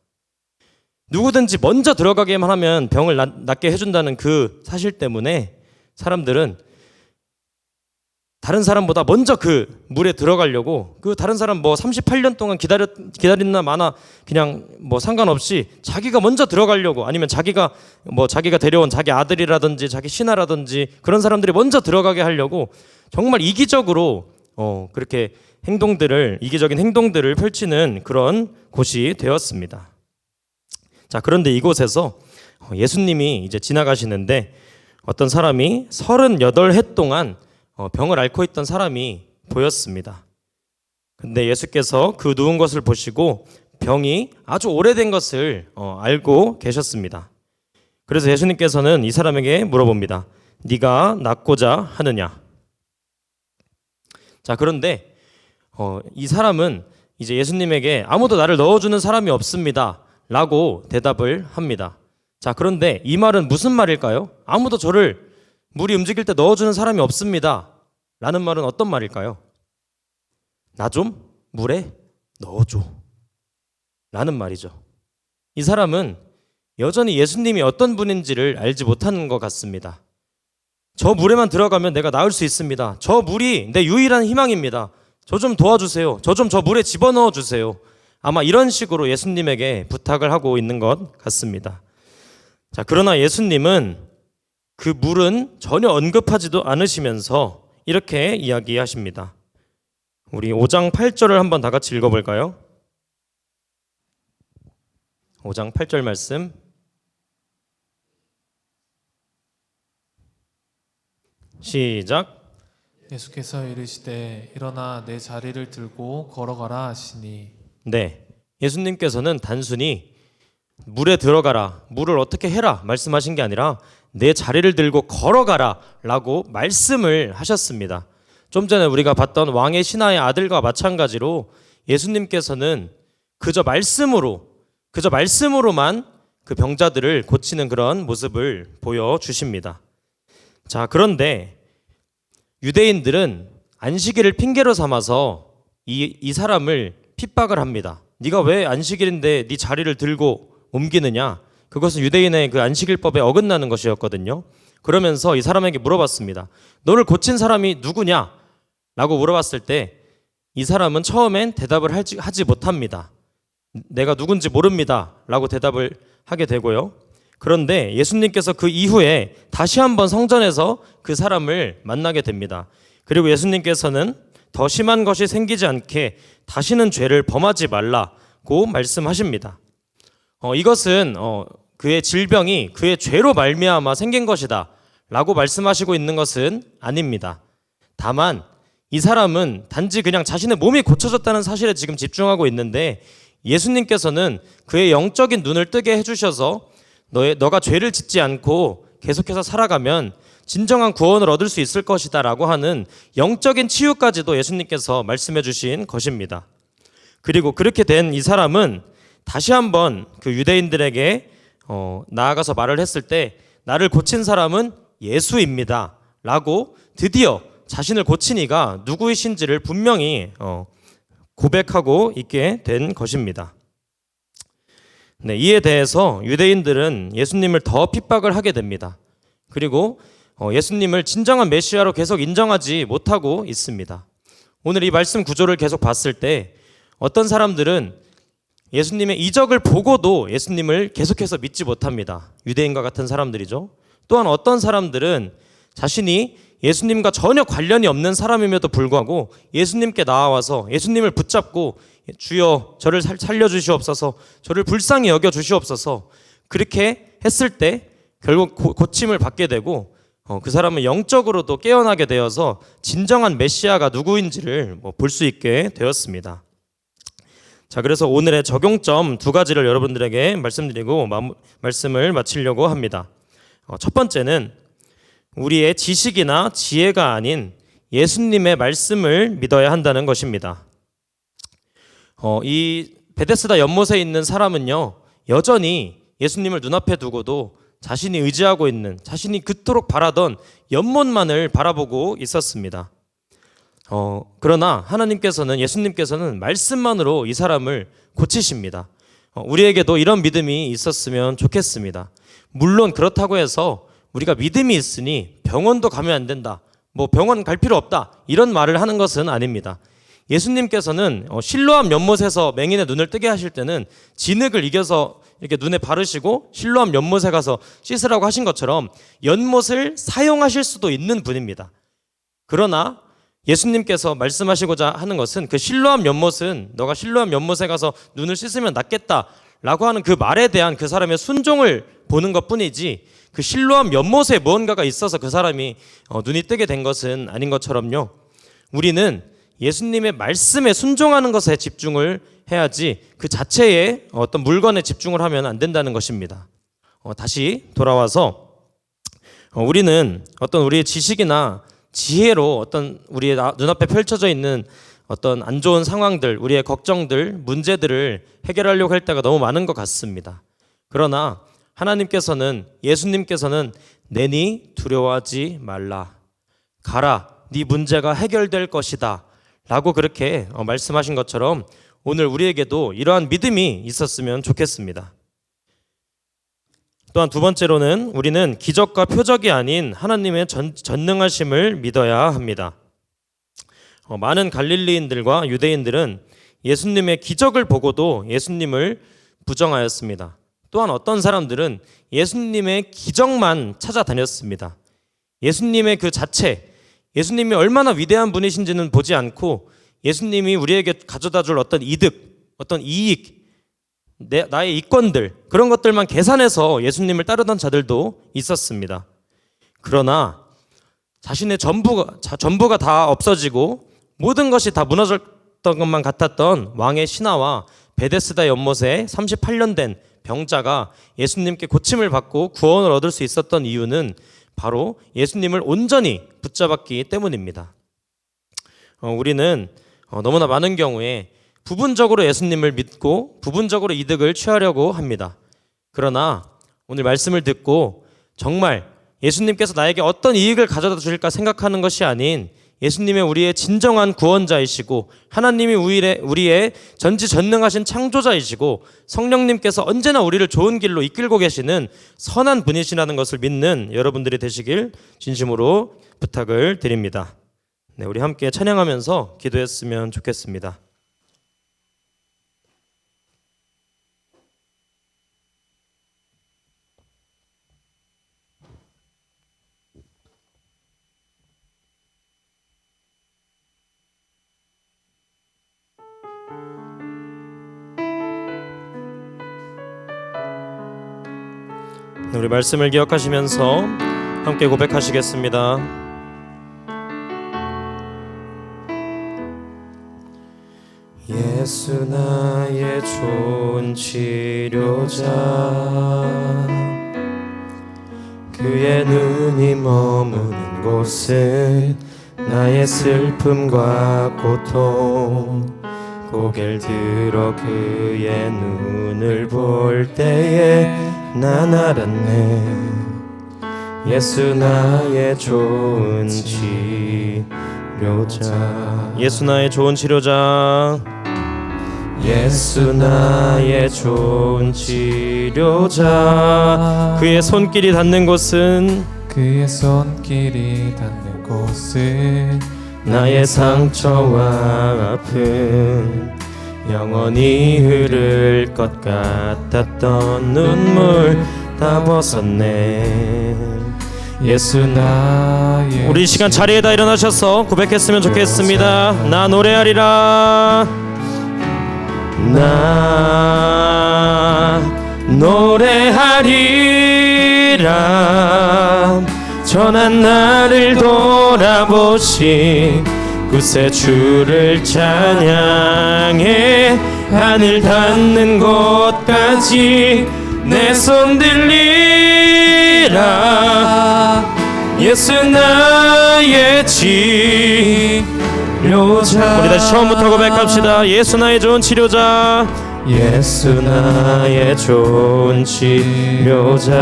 누구든지 먼저 들어가게만 하면 병을 낫게 해준다는 그 사실 때문에 사람들은 다른 사람보다 먼저 그 물에 들어가려고 그 다른 사람 뭐 38년 동안 기다렸나 마나 그냥 뭐 상관없이 자기가 먼저 들어가려고 아니면 자기가 데려온 자기 아들이라든지 자기 신하라든지 그런 사람들이 먼저 들어가게 하려고 정말 이기적으로 그렇게 이기적인 행동들을 펼치는 그런 곳이 되었습니다. 자, 그런데 이곳에서 예수님이 이제 지나가시는데 어떤 사람이 38해 동안 병을 앓고 있던 사람이 보였습니다. 근데 예수께서 그 누운 것을 보시고 병이 아주 오래된 것을 알고 계셨습니다. 그래서 예수님께서는 이 사람에게 물어봅니다. 네가 낫고자 하느냐? 자, 그런데 이 사람은 이제 예수님에게 아무도 나를 넣어주는 사람이 없습니다 라고 대답을 합니다. 자, 그런데 이 말은 무슨 말일까요? 아무도 저를 물이 움직일 때 넣어주는 사람이 없습니다 라는 말은 어떤 말일까요? 나 좀 물에 넣어줘 라는 말이죠. 이 사람은 여전히 예수님이 어떤 분인지를 알지 못하는 것 같습니다. 저 물에만 들어가면 내가 나을 수 있습니다. 저 물이 내 유일한 희망입니다. 저 좀 도와주세요. 저 물에 집어넣어 주세요. 아마 이런 식으로 예수님에게 부탁을 하고 있는 것 같습니다. 자, 그러나 예수님은 그 물은 전혀 언급하지도 않으시면서 이렇게 이야기하십니다. 우리 5장 8절을 한번 다 같이 읽어볼까요? 5장 8절 말씀 시작. 예수께서 이르시되 일어나 내 자리를 들고 걸어가라 하시니 네, 예수님께서는 단순히 물에 들어가라, 물을 어떻게 해라 말씀하신 게 아니라 내 자리를 들고 걸어가라 라고 말씀을 하셨습니다. 좀 전에 우리가 봤던 왕의 신하의 아들과 마찬가지로 예수님께서는 그저 말씀으로만 그 병자들을 고치는 그런 모습을 보여주십니다. 자, 그런데 유대인들은 안식일을 핑계로 삼아서 이 사람을 핍박을 합니다. 네가 왜 안식일인데 네 자리를 들고 옮기느냐? 그것은 유대인의 그 안식일법에 어긋나는 것이었거든요. 그러면서 이 사람에게 물어봤습니다. 너를 고친 사람이 누구냐? 라고 물어봤을 때 이 사람은 처음엔 대답을 하지 못합니다. 내가 누군지 모릅니다 라고 대답을 하게 되고요. 그런데 예수님께서 그 이후에 다시 한번 성전에서 그 사람을 만나게 됩니다. 그리고 예수님께서는 더 심한 것이 생기지 않게 다시는 죄를 범하지 말라고 말씀하십니다. 이것은 그의 질병이 그의 죄로 말미암아 생긴 것이다 라고 말씀하시고 있는 것은 아닙니다. 다만 이 사람은 단지 그냥 자신의 몸이 고쳐졌다는 사실에 지금 집중하고 있는데 예수님께서는 그의 영적인 눈을 뜨게 해주셔서 너가 죄를 짓지 않고 계속해서 살아가면 진정한 구원을 얻을 수 있을 것이다 라고 하는 영적인 치유까지도 예수님께서 말씀해 주신 것입니다. 그리고 그렇게 된 이 사람은 다시 한번 그 유대인들에게 나아가서 말을 했을 때 나를 고친 사람은 예수입니다 라고 드디어 자신을 고친 이가 누구이신지를 분명히 고백하고 있게 된 것입니다. 네, 이에 대해서 유대인들은 예수님을 더 핍박을 하게 됩니다. 그리고 예수님을 진정한 메시아로 계속 인정하지 못하고 있습니다. 오늘 이 말씀 구조를 계속 봤을 때 어떤 사람들은 예수님의 이적을 보고도 예수님을 계속해서 믿지 못합니다. 유대인과 같은 사람들이죠. 또한 어떤 사람들은 자신이 예수님과 전혀 관련이 없는 사람임에도 불구하고 예수님께 나와서 예수님을 붙잡고 주여 저를 살려주시옵소서, 저를 불쌍히 여겨주시옵소서, 그렇게 했을 때 결국 고침을 받게 되고 그 사람은 영적으로도 깨어나게 되어서 진정한 메시아가 누구인지를 볼 수 있게 되었습니다. 자, 그래서 오늘의 적용점 두 가지를 여러분들에게 말씀드리고 말씀을 마치려고 합니다. 첫 번째는 우리의 지식이나 지혜가 아닌 예수님의 말씀을 믿어야 한다는 것입니다. 이 베데스다 연못에 있는 사람은요, 여전히 예수님을 눈앞에 두고도 자신이 의지하고 있는, 자신이 그토록 바라던 연못만을 바라보고 있었습니다. 그러나 하나님께서는, 예수님께서는 말씀만으로 이 사람을 고치십니다. 우리에게도 이런 믿음이 있었으면 좋겠습니다. 물론 그렇다고 해서 우리가 믿음이 있으니 병원도 가면 안 된다, 병원 갈 필요 없다, 이런 말을 하는 것은 아닙니다. 예수님께서는 실로암 연못에서 맹인의 눈을 뜨게 하실 때는 진흙을 이겨서 이렇게 눈에 바르시고 실로암 연못에 가서 씻으라고 하신 것처럼 연못을 사용하실 수도 있는 분입니다. 그러나 예수님께서 말씀하시고자 하는 것은 그 실로암 연못은 너가 실로암 연못에 가서 눈을 씻으면 낫겠다라고 하는 그 말에 대한 그 사람의 순종을 보는 것뿐이지, 그 실로암 연못에 무언가가 있어서 그 사람이 눈이 뜨게 된 것은 아닌 것처럼요, 우리는 예수님의 말씀에 순종하는 것에 집중을 해야지 그 자체의 어떤 물건에 집중을 하면 안 된다는 것입니다. 다시 돌아와서 우리는 어떤 우리의 지식이나 지혜로 어떤 우리의 눈앞에 펼쳐져 있는 어떤 안 좋은 상황들, 우리의 걱정들, 문제들을 해결하려고 할 때가 너무 많은 것 같습니다. 그러나 하나님께서는, 예수님께서는 내니 두려워하지 말라, 가라, 네 문제가 해결될 것이다 라고 그렇게 말씀하신 것처럼 오늘 우리에게도 이러한 믿음이 있었으면 좋겠습니다. 또한 두 번째로는 우리는 기적과 표적이 아닌 하나님의 전능하심을 믿어야 합니다. 많은 갈릴리인들과 유대인들은 예수님의 기적을 보고도 예수님을 부정하였습니다. 또한 어떤 사람들은 예수님의 기적만 찾아다녔습니다. 예수님의 그 자체, 예수님이 얼마나 위대한 분이신지는 보지 않고 예수님이 우리에게 가져다 줄 어떤 이득, 어떤 이익, 나의 이권들, 그런 것들만 계산해서 예수님을 따르던 자들도 있었습니다. 그러나 자신의 전부가 다 없어지고 모든 것이 다 무너졌던 것만 같았던 왕의 신하와 베데스다 연못에 38년 된 병자가 예수님께 고침을 받고 구원을 얻을 수 있었던 이유는 바로 예수님을 온전히 붙잡았기 때문입니다. 우리는 너무나 많은 경우에 부분적으로 예수님을 믿고 부분적으로 이득을 취하려고 합니다. 그러나 오늘 말씀을 듣고 정말 예수님께서 나에게 어떤 이익을 가져다 주실까 생각하는 것이 아닌 예수님의 우리의 진정한 구원자이시고 하나님이 우리의 전지전능하신 창조자이시고 성령님께서 언제나 우리를 좋은 길로 이끌고 계시는 선한 분이시라는 것을 믿는 여러분들이 되시길 진심으로 부탁을 드립니다. 네, 우리 함께 찬양하면서 기도했으면 좋겠습니다. 우리 말씀을 기억하시면서 함께 고백하시겠습니다. 예수 나의 좋은 치료자, 그의 눈이 머무는 곳은 나의 슬픔과 고통. 고개를 들어 그의 눈을 볼 때에 난 알았네. 예수 나의 좋은 치료자. 예수 나의 좋은 치료자. 예수 나의 좋은 치료자. 그의 손길이 닿는 곳은 그의 손길이 닿는 곳은 나의 상처와 아픔. 영원히 흐를 것 같았던 눈물 다 벗었네. 예수 나의. 우리 이 시간 자리에다 일어나셔서 고백했으면 좋겠습니다. 나 노래하리라. 나 노래하리라. 전한 나를 돌아보신 구세주를 찬양해. 하늘 닿는 곳까지 내 손 들리라. 예수 나의 치료자. 우리 다시 처음부터 고백합시다. 예수 나의 좋은 치료자. 예수 나의 좋은 치료자.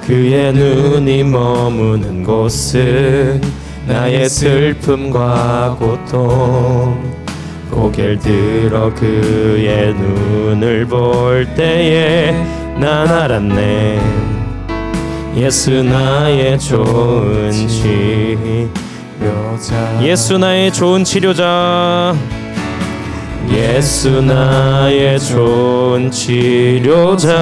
그의 눈이 머무는 곳은 나의 슬픔과 고통. 고개를 들어 그의 눈을 볼 때에 난 알았네. 예수 나의 좋은 치료자. 예수 나의 좋은 치료자. 예수 나의 좋은 치료자.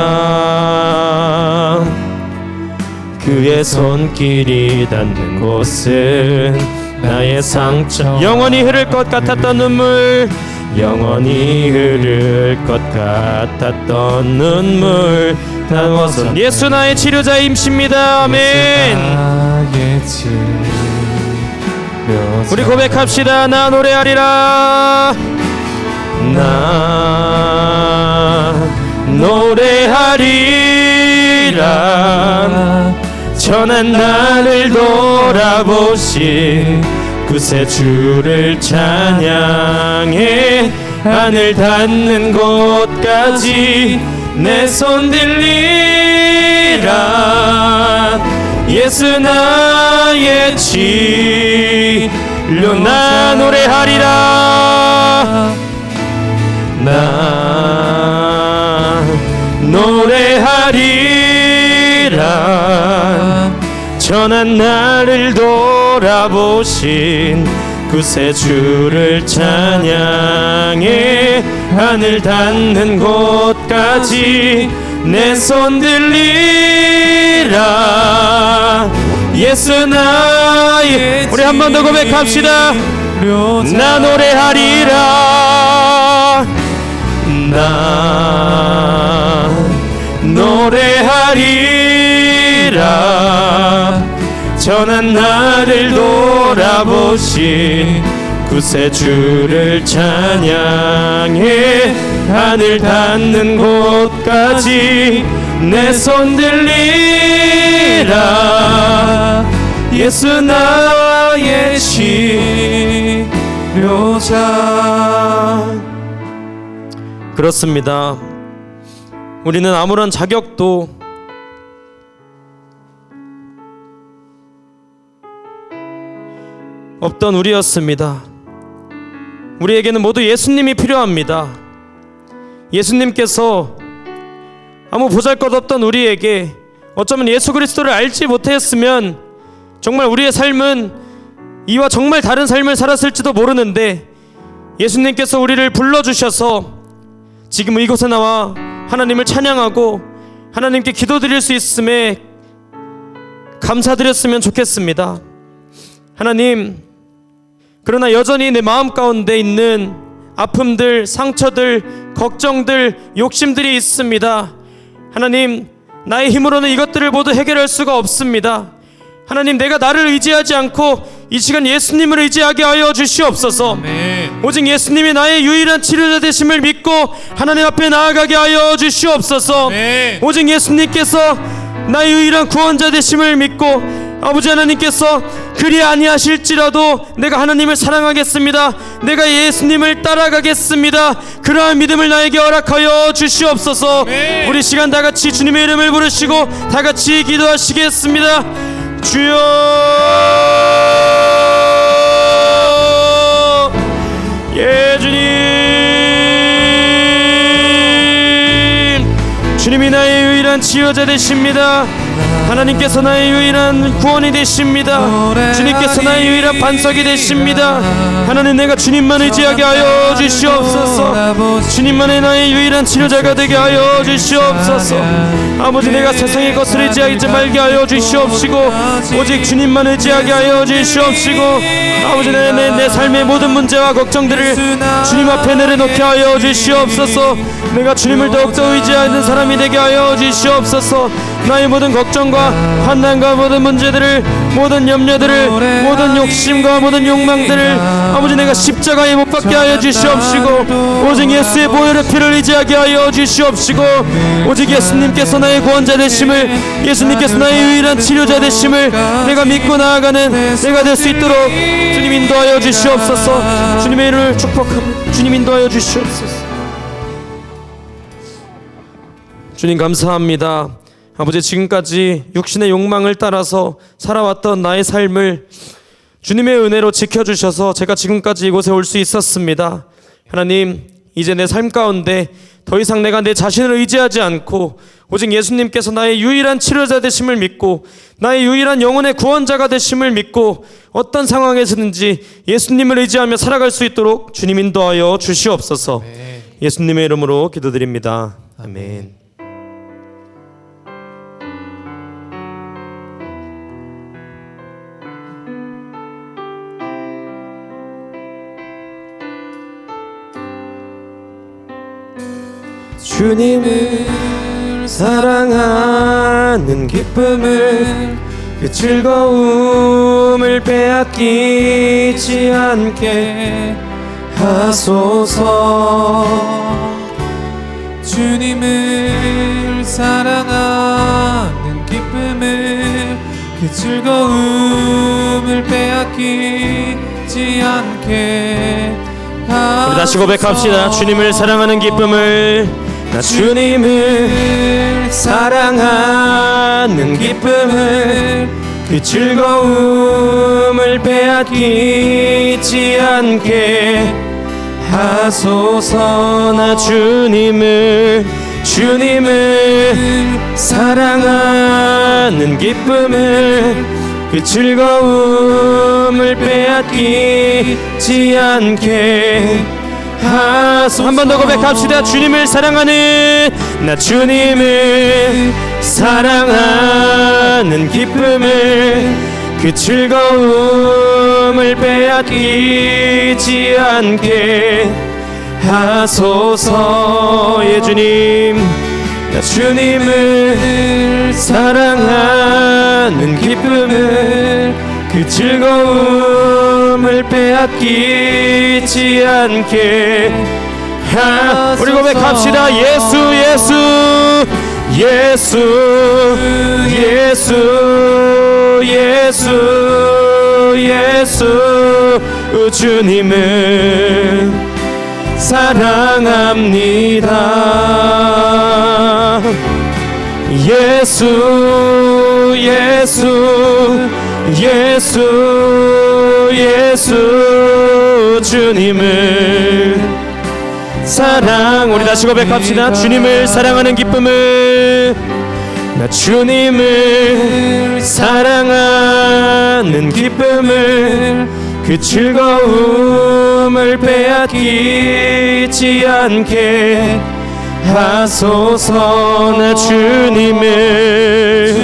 그의 손길이 닿는 곳은 나의 상처. 영원히 흐를 것 같았던 눈물. 영원히 흐를 것 같았던 눈물 다 벗어. 예수 나의 치료자임십니다. 아멘. 우리 고백합시다. 나 노래하리라. 나 노래하리라. 전한 나를 돌아보신 구세주를 찬양해. 하늘 닿는 곳까지 내 손 들리라. 예수 나의 치료. 나 노래하리라. 나 노래하리라. 전한 나를 돌아보신 구세주를 찬양해. 하늘 닿는 곳까지 내 손 들리라. 예수 나의. 우리 한 번 더 고백합시다. 나 노래하리라. 나 노래하리라. 전한 나를 돌아보신 구세주를 찬양해. 하늘 닿는 곳까지 내 손 들리라. 예수 나의 치료자. 그렇습니다. 우리는 아무런 자격도 없던 우리였습니다. 우리에게는 모두 예수님이 필요합니다. 예수님께서 아무 보잘것없던 우리에게 어쩌면 예수 그리스도를 알지 못했으면 정말 우리의 삶은 이와 정말 다른 삶을 살았을지도 모르는데, 예수님께서 우리를 불러주셔서 지금 이곳에 나와 하나님을 찬양하고 하나님께 기도드릴 수 있음에 감사드렸으면 좋겠습니다. 하나님, 그러나 여전히 내 마음 가운데 있는 아픔들, 상처들, 걱정들, 욕심들이 있습니다. 하나님, 나의 힘으로는 이것들을 모두 해결할 수가 없습니다. 하나님, 내가 나를 의지하지 않고 이 시간 예수님을 의지하게 하여 주시옵소서. 아멘. 오직 예수님이 나의 유일한 치료자 되심을 믿고 하나님 앞에 나아가게 하여 주시옵소서. 아멘. 오직 예수님께서 나의 유일한 구원자 되심을 믿고 아버지 하나님께서 그리 아니하실지라도 내가 하나님을 사랑하겠습니다. 내가 예수님을 따라가겠습니다. 그러한 믿음을 나에게 허락하여 주시옵소서. 아멘. 우리 시간 다 같이 주님의 이름을 부르시고 다 같이 기도하시겠습니다. 주여, 예 주님, 주님이 나의 유일한 치유자 되십니다. 하나님께서 나의 유일한 구원이 되십니다. 주님께서 나의 유일한 반석이 되십니다. 하나님, 내가 주님만 의지하게 하여 주시옵소서. 주님만의 나의 유일한 치료자가 되게 하여 주시옵소서. 아버지, 내가 세상의 것을 의지하지 말게 하여 주시옵시고 오직 주님만 의지하게 하여 주시옵시고 아버지, 내 삶의 모든 문제와 걱정들을 주님 앞에 내려놓게 하여 주시옵소서. 내가 주님을 더욱더 의지하는 사람이 되게 하여 주시옵소서. 나의 모든 걱정과 환난과 모든 문제들을, 모든 염려들을, 모든 욕심과 모든 욕망들을 아버지, 내가 십자가에 못 박게 하여 주시옵시고 오직 예수의 보혈의 피를 의지하게 하여 주시옵시고 오직 예수님께서 나의 구원자 되심을, 예수님께서 나의 유일한 치료자 되심을 내가 믿고 나아가는 내가 될 수 있도록 주님 인도하여 주시옵소서. 주님의 이름을 축복합니다. 주님 인도하여 주시옵소서. 주님 감사합니다. 아버지, 지금까지 육신의 욕망을 따라서 살아왔던 나의 삶을 주님의 은혜로 지켜주셔서 제가 지금까지 이곳에 올 수 있었습니다. 하나님, 이제 내 삶 가운데 더 이상 내가 내 자신을 의지하지 않고 오직 예수님께서 나의 유일한 치료자 되심을 믿고 나의 유일한 영혼의 구원자가 되심을 믿고 어떤 상황에서든지 예수님을 의지하며 살아갈 수 있도록 주님 인도하여 주시옵소서. 아멘. 예수님의 이름으로 기도드립니다. 아멘. 주님을 사랑하는 기쁨을, 그 즐거움을 빼앗기지 않게 하소서. 주님을 사랑하는 기쁨을, 그 즐거움을 빼앗기지 않게 하소서. 우리 다시 고백합시다. 주님을 사랑하는 기쁨을, 나 주님을 사랑하는 기쁨을, 그 즐거움을 빼앗기지 않게 하소서. 나 주님을 사랑하는 기쁨을, 그 즐거움을 빼앗기지 않게 하소서. 한 번 더 고백합시다. 주님을 사랑하는, 나 주님을 사랑하는 기쁨을, 그 즐거움을 빼앗기지 않게 하소서. 예 주님, 나 주님을 사랑하는 기쁨을, 그 즐거움을 빼앗기지 않게 하소서. 우리 고백합시다. 예수 예수 예수 예수 예수 예수 주님을 사랑합니다. 예수 예수 예수 예수 주님을 사랑. 우리 다시 고백합시다. 주님을 사랑하는 기쁨을, 나 주님을 사랑하는 기쁨을, 그 즐거움을 빼앗기지 않게 하소서. 나 주님을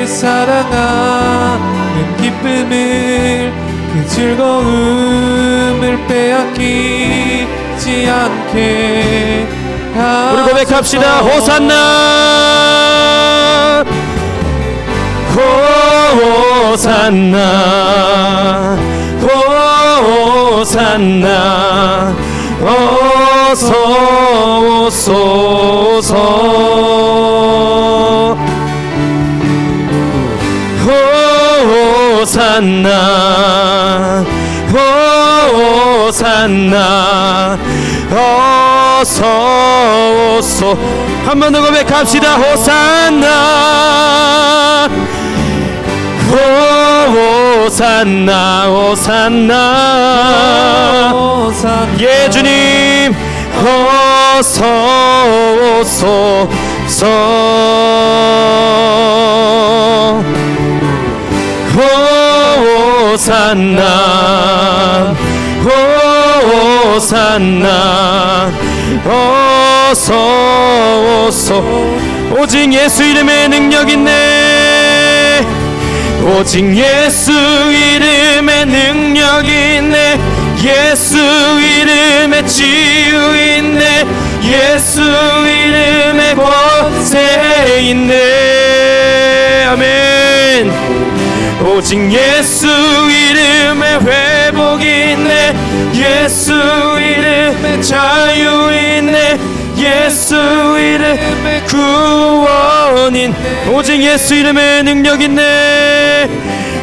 사랑하는 기쁨을, 그 즐거움을 빼앗기지 않게 하소서. 우리 고백합시다. 호산나 호산나 호산나 어서 오소서 호산나 호산나 어서 오소. 한 번 더 고백합시다. 호산나 호산나 호산나 예 주님 어서 오소서 호산나 호산나 어서 오소. 오직 예수 이름에 능력 있네. 오직 예수 이름에 능력 있네. 예수 이름에 치유 있네. 예수 이름에 권세 있네. 아멘. 오직 예수 이름에 회복 있네. 예수 이름에 자유 있네. 예수 이름에 구원 있네. 오직 예수 이름에 능력 있네.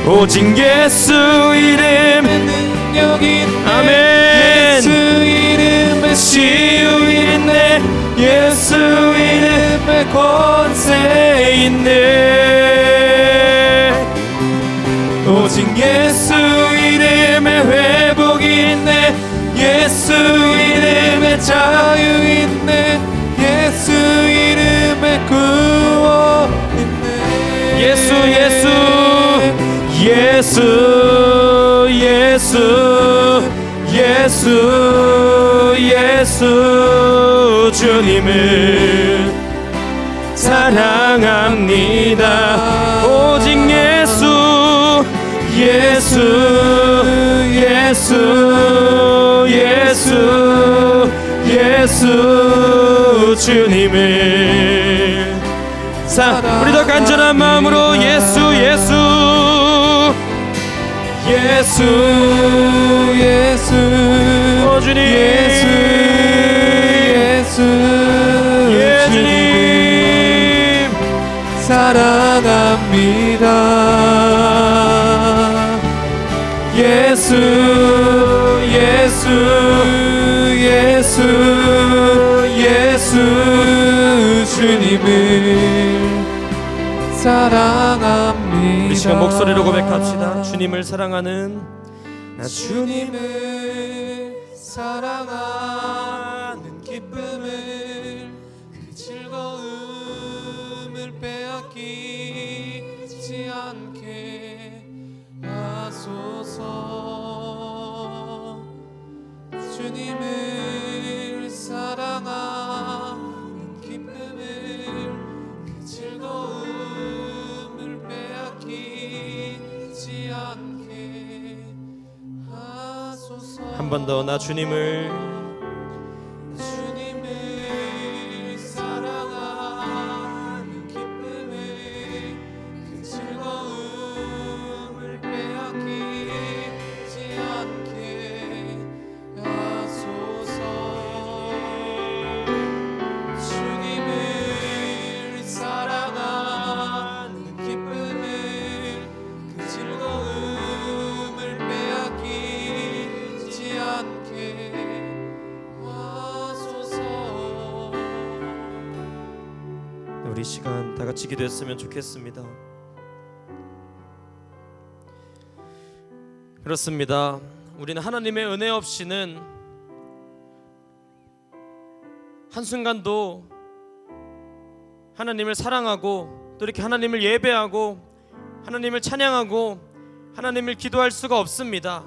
오직 예수 이름에 능력 있네. 아멘. 예수 이름에 치유 있네. 예수 이름에 권세 있네. 오직 예수 이름에 회복 있네. 예수 이름에 자유 있네. 예수 이름에 구원 있네. 예수 예수 예수 예수 예수 예수 주님을 사랑합니다. 오직 예수 예수 예수 예수 예수 주님을 우리 더 간절한 마음으로 예수 예수 예수 예수 오 주님 예수 예수 예수님 사랑합니다. 예수 예수 예수 예수 주님을 사랑합니다. 우리 시간 목소리로 고백합시다. 주님을 사랑하는 나 주님을 사랑하는 기쁨을 그 즐거움을 빼앗기지 않게 하소서. 주님을 사랑하는 기쁨을 그 즐거움을 빼앗기지 않게 하소서. 한 번 더 나 주님을 사랑하는 기쁨을 그 즐거움을 빼앗기지 않게 하소서. 주님을 사랑하는 기쁨을 그 즐거움을 빼앗기지 않게 하소서. 우리 시간 다 같이 기도했으면 좋겠습니다. 그렇습니다. 우리는 하나님의 은혜 없이는 한순간도 하나님을 사랑하고 또 이렇게 하나님을 예배하고 하나님을 찬양하고 하나님을 기도할 수가 없습니다.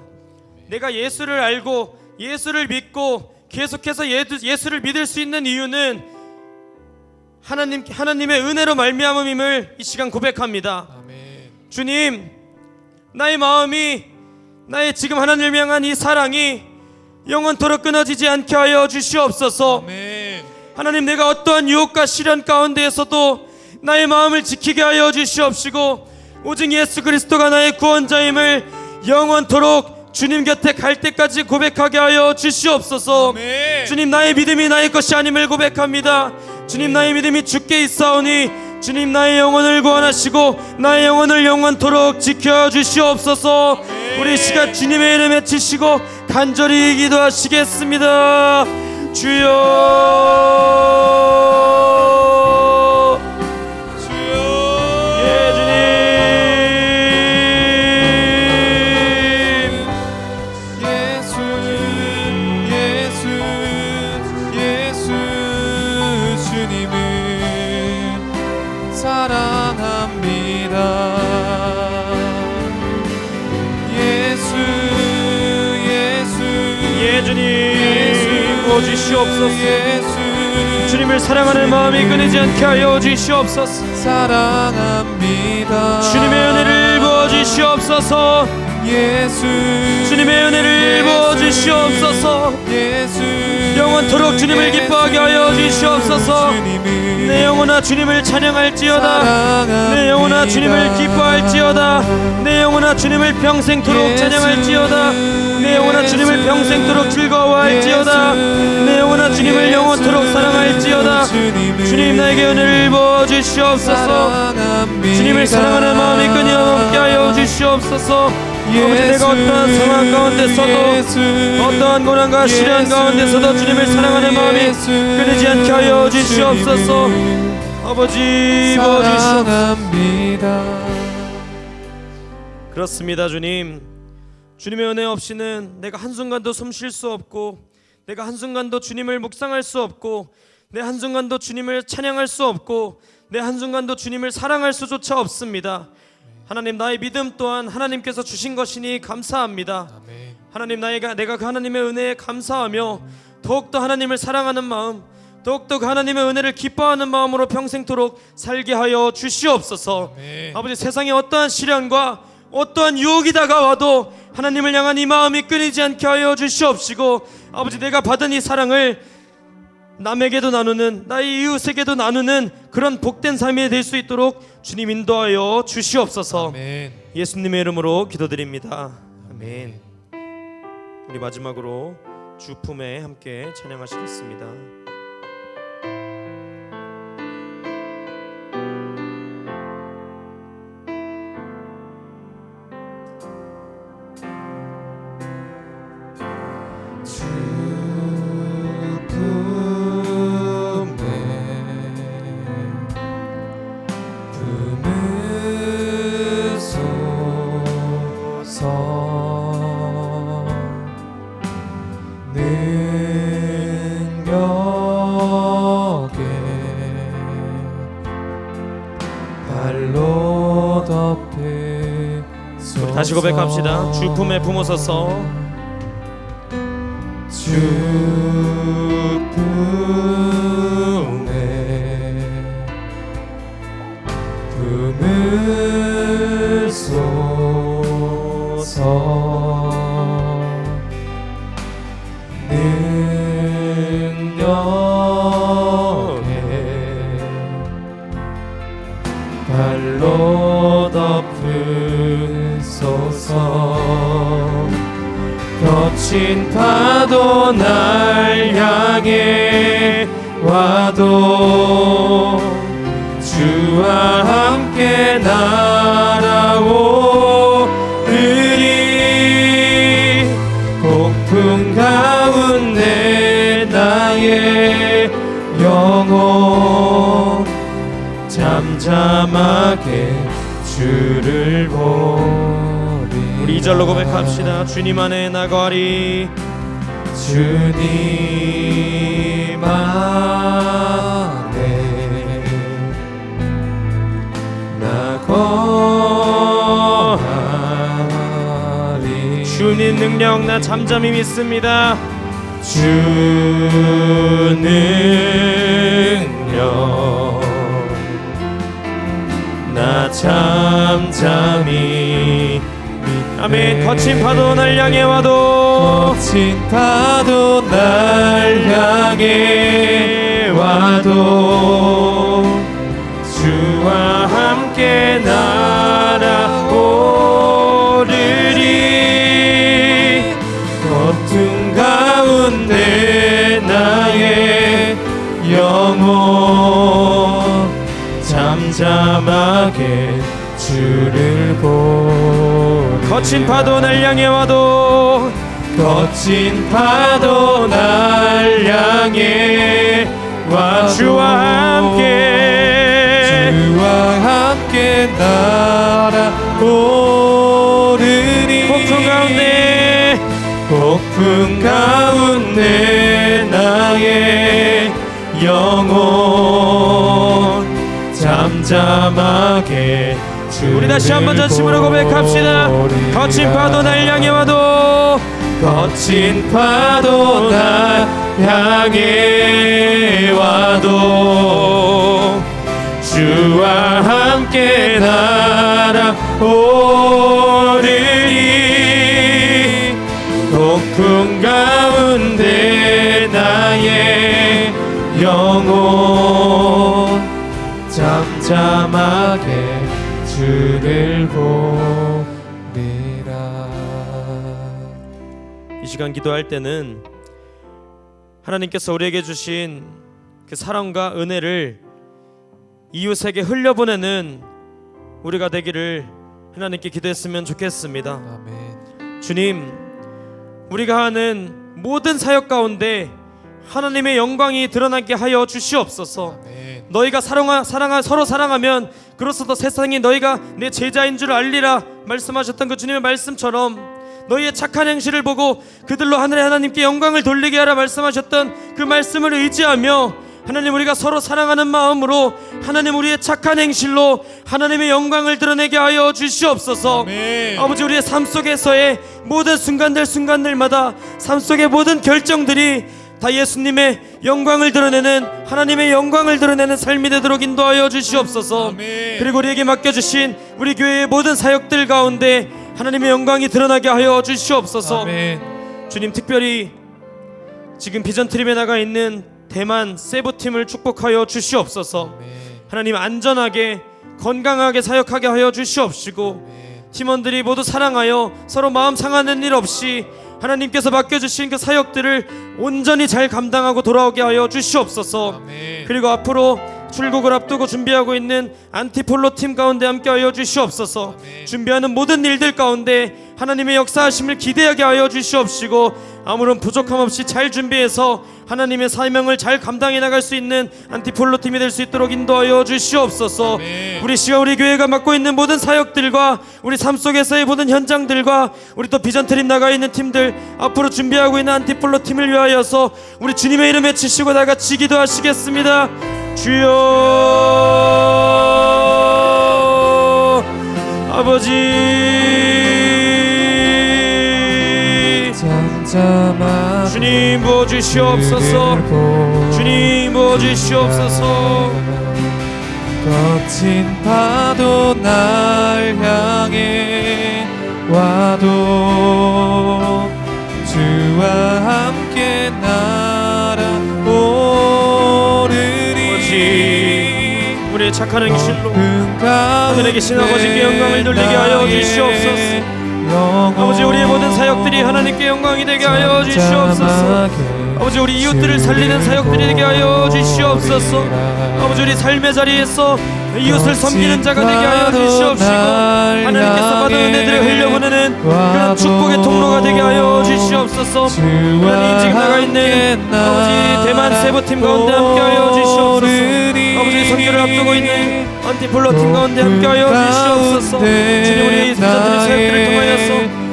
내가 예수를 알고 예수를 믿고 계속해서 예수를 믿을 수 있는 이유는 하나님의 은혜로 말미암음임을 이 시간 고백합니다. 아멘. 주님, 나의 마음이 나의 지금 하나님을 향한 이 사랑이 영원토록 끊어지지 않게 하여 주시옵소서. 아멘. 하나님, 내가 어떠한 유혹과 시련 가운데에서도 나의 마음을 지키게 하여 주시옵시고 오직 예수 그리스도가 나의 구원자임을 영원토록 주님 곁에 갈 때까지 고백하게 하여 주시옵소서. 아멘. 주님, 나의 믿음이 나의 것이 아님을 고백합니다. 주님, 나의 믿음이 주께 있사오니 주님, 나의 영혼을 구원하시고 나의 영혼을 영원토록 지켜주시옵소서. 우리 시간 주님의 이름 외치시고 간절히 기도하시겠습니다. 주여, 예 주님, 예수 예수 예수 주님을 사랑합니다. 예수 예수 예 주님, 부어주시옵소서. 예수 주님을 사랑하는 마음이 끊이지 않게 하여 주시옵소서. 사랑합니다. 주님의 은혜를 부어주시옵소서. 예수 주님의 은혜를 부어주시옵소서. 예수 영원토록 주님을 기뻐하게 하여 주시옵소서. 내 영혼아 주님을 찬양할지어다. 내 영혼아 주님을 기뻐할지어다. 내 영혼아 주님을 평생토록 찬양할지어다. 내 영혼아 주님을 평생토록 즐거워할지어다. 내 영혼아 주님을 영원토록 사랑할지어다. 주님, 나에게 은혜를 부어주시옵소서. 주님을 사랑하는 마음이 끊임없게 하여 주시옵소서. 아버지, 내가 어떠한 상황 가운데서도 어떠한 고난과 시련 가운데서도 주님을 사랑하는 마음이 끊이지 않게 하여 주시옵소서. 아버지, 부어주시옵소서. 그렇습니다. 주님, 주님의 은혜 없이는 내가 한순간도 숨 쉴 수 없고, 내가 한순간도 주님을 묵상할 수 없고, 내 한순간도 주님을 찬양할 수 없고, 내 한순간도 주님을 사랑할 수조차 없습니다. 하나님, 나의 믿음 또한 하나님께서 주신 것이니 감사합니다. 아멘. 하나님, 내가 그 하나님의 은혜에 감사하며 더욱더 하나님을 사랑하는 마음, 더욱더 그 하나님의 은혜를 기뻐하는 마음으로 평생토록 살게 하여 주시옵소서. 아멘. 아버지, 세상에 어떠한 시련과 어떠한 유혹이 다가와도 하나님을 향한 이 마음이 끊이지 않게 하여 주시옵시고, 아버지, 내가 받은 이 사랑을 남에게도 나누는, 나의 이웃에게도 나누는 그런 복된 삶이 될 수 있도록 주님 인도하여 주시옵소서. 아멘. 예수님의 이름으로 기도드립니다. 아멘. 우리 마지막으로 주품에 함께 찬양하시겠습니다. 다시 고백합시다. 주품에 품으소서. 주품에 품으소서. 능력에 발로 덮으소서. 거친 파도 날 향해 와도 주와 함께 날아오르리. 폭풍 가운데 나의 영혼 잠잠하게 주를 보리. 우리 2절로 고백합시다. 주님 안에 나가리. 주님 안에 나거하리. 주님 능력 나 잠잠히 믿습니다. 주 능력 나 잠잠히. 아멘. 거친 파도 날 향해 와도, 거친 파도 날 향해 와도 주와 함께 날아 거친 파도 날 향해 와도 거친 파도 날 향해 와도 주와 함께 날아오르니 폭풍 가운데 나의 영혼 잠잠하게 우리 다시 한번 전심으로 고백합시다. 거친 파도 날 향해 와도 거친 파도 날 향해 와도 주와 함께 날아오르니 폭풍 가운데 나의 영혼 잠잠하게 주를 보리라. 이 시간 기도할 때는 하나님께서 우리에게 주신 그 사랑과 은혜를 이웃에게 흘려보내는 우리가 되기를 하나님께 기도했으면 좋겠습니다. 아멘. 주님, 우리가 하는 모든 사역 가운데 하나님의 영광이 드러나게 하여 주시옵소서. 아멘. 너희가 서로 사랑하면 그로서도 세상이 너희가 내 제자인 줄 알리라 말씀하셨던 그 주님의 말씀처럼 너희의 착한 행실을 보고 그들로 하늘의 하나님께 영광을 돌리게 하라 말씀하셨던 그 말씀을 의지하며 하나님, 우리가 서로 사랑하는 마음으로 하나님 우리의 착한 행실로 하나님의 영광을 드러내게 하여 주시옵소서. 아멘. 아버지, 우리의 삶 속에서의 모든 순간들마다 삶 속의 모든 결정들이 다 예수님의 영광을 드러내는, 하나님의 영광을 드러내는 삶이 되도록 인도하여 주시옵소서. 아멘. 그리고 우리에게 맡겨주신 우리 교회의 모든 사역들 가운데 하나님의 영광이 드러나게 하여 주시옵소서. 아멘. 주님, 특별히 지금 비전 트립에 나가 있는 대만 세부팀을 축복하여 주시옵소서. 아멘. 하나님, 안전하게 건강하게 사역하게 하여 주시옵시고 아멘. 팀원들이 모두 사랑하여 서로 마음 상하는 일 없이 하나님께서 맡겨주신 그 사역들을 온전히 잘 감당하고 돌아오게 하여 주시옵소서. 아멘. 그리고 앞으로 출국을 앞두고 준비하고 있는 안티폴로 팀 가운데 함께하여 주시옵소서. 아멘. 준비하는 모든 일들 가운데 하나님의 역사하심을 기대하게 하여 주시옵시고 아무런 부족함 없이 잘 준비해서 하나님의 사명을 잘 감당해 나갈 수 있는 안티폴로 팀이 될 수 있도록 인도하여 주시옵소서. 아멘. 우리 시와 우리 교회가 맡고 있는 모든 사역들과 우리 삶 속에서의 모든 현장들과 우리 또 비전 트립 나가 있는 팀들, 앞으로 준비하고 있는 안티폴로 팀을 위하여서 우리 주님의 이름 외치시고 다 같이 기도하시겠습니다. 주여, 아버지, 잠잠하게 주님 부어주시옵소서. 주님 부어주시옵소서. 거친 파도 날 향해 와도 주와 함께 날아오르니 우리의 착한 행실로 하늘에 하늘에 계신 아버지께 영광을 돌리게 하여 주시옵소서. 아버지, 우리의 모든 사역들이 하나님께 영광이 되게 하여 주시옵소서. 아버지, 우리 이웃들을 살리는 사역들이 되게 하여 주시옵소서. 아버지, 우리 삶의 자리에서 이웃을 섬기는 자가 되게 하여 주시옵시고 하나님께서 받은 은혜들을 흘려보내는 그런 축복의 통로가 되게 하여 주시옵소서. 하나님, 지금 나가 있는 아버지 대만 세부팀 가운데 함께 하여 주시옵소서. 아버지, 선교를 앞두고 있는 안티폴로 팀 가운데 함께 하여 주시옵소서. 주님, 우리 비전트립 사역들을 통하여서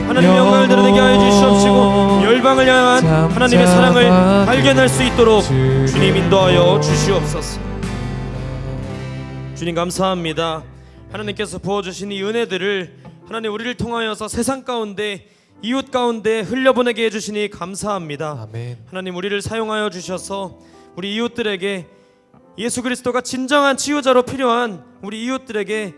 하나님의 영광을 드러내게 하여 주시옵시고 열방을 향한 하나님의 사랑을 발견할 수 있도록 주님 인도하여 주시옵소서. 주님, 감사합니다. 하나님께서 부어주신 이 은혜들을 하나님 우리를 통하여서 세상 가운데 이웃 가운데 흘려보내게 해주시니 감사합니다. 아멘. 하나님, 우리를 사용하여 주셔서 우리 이웃들에게 예수 그리스도가 진정한 치유자로 필요한 우리 이웃들에게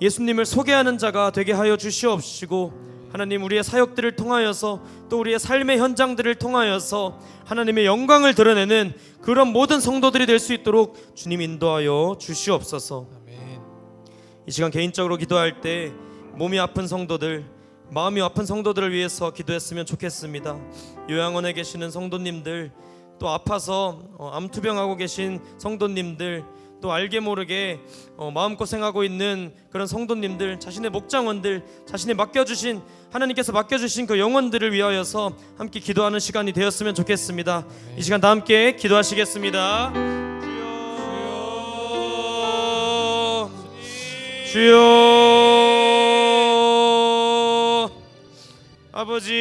예수님을 소개하는 자가 되게 하여 주시옵시고 하나님, 우리의 사역들을 통하여서 또 우리의 삶의 현장들을 통하여서 하나님의 영광을 드러내는 그런 모든 성도들이 될 수 있도록 주님 인도하여 주시옵소서. 아멘. 이 시간 개인적으로 기도할 때 몸이 아픈 성도들, 마음이 아픈 성도들을 위해서 기도했으면 좋겠습니다. 요양원에 계시는 성도님들, 또 아파서 암투병하고 계신 성도님들, 또 알게 모르게 마음고생하고 있는 그런 성도님들, 자신의 목장원들, 자신의 맡겨주신 하나님께서 맡겨주신 그 영혼들을 위하여서 함께 기도하는 시간이 되었으면 좋겠습니다. 이 시간 다 함께 기도하시겠습니다. 주여, 주여, 아버지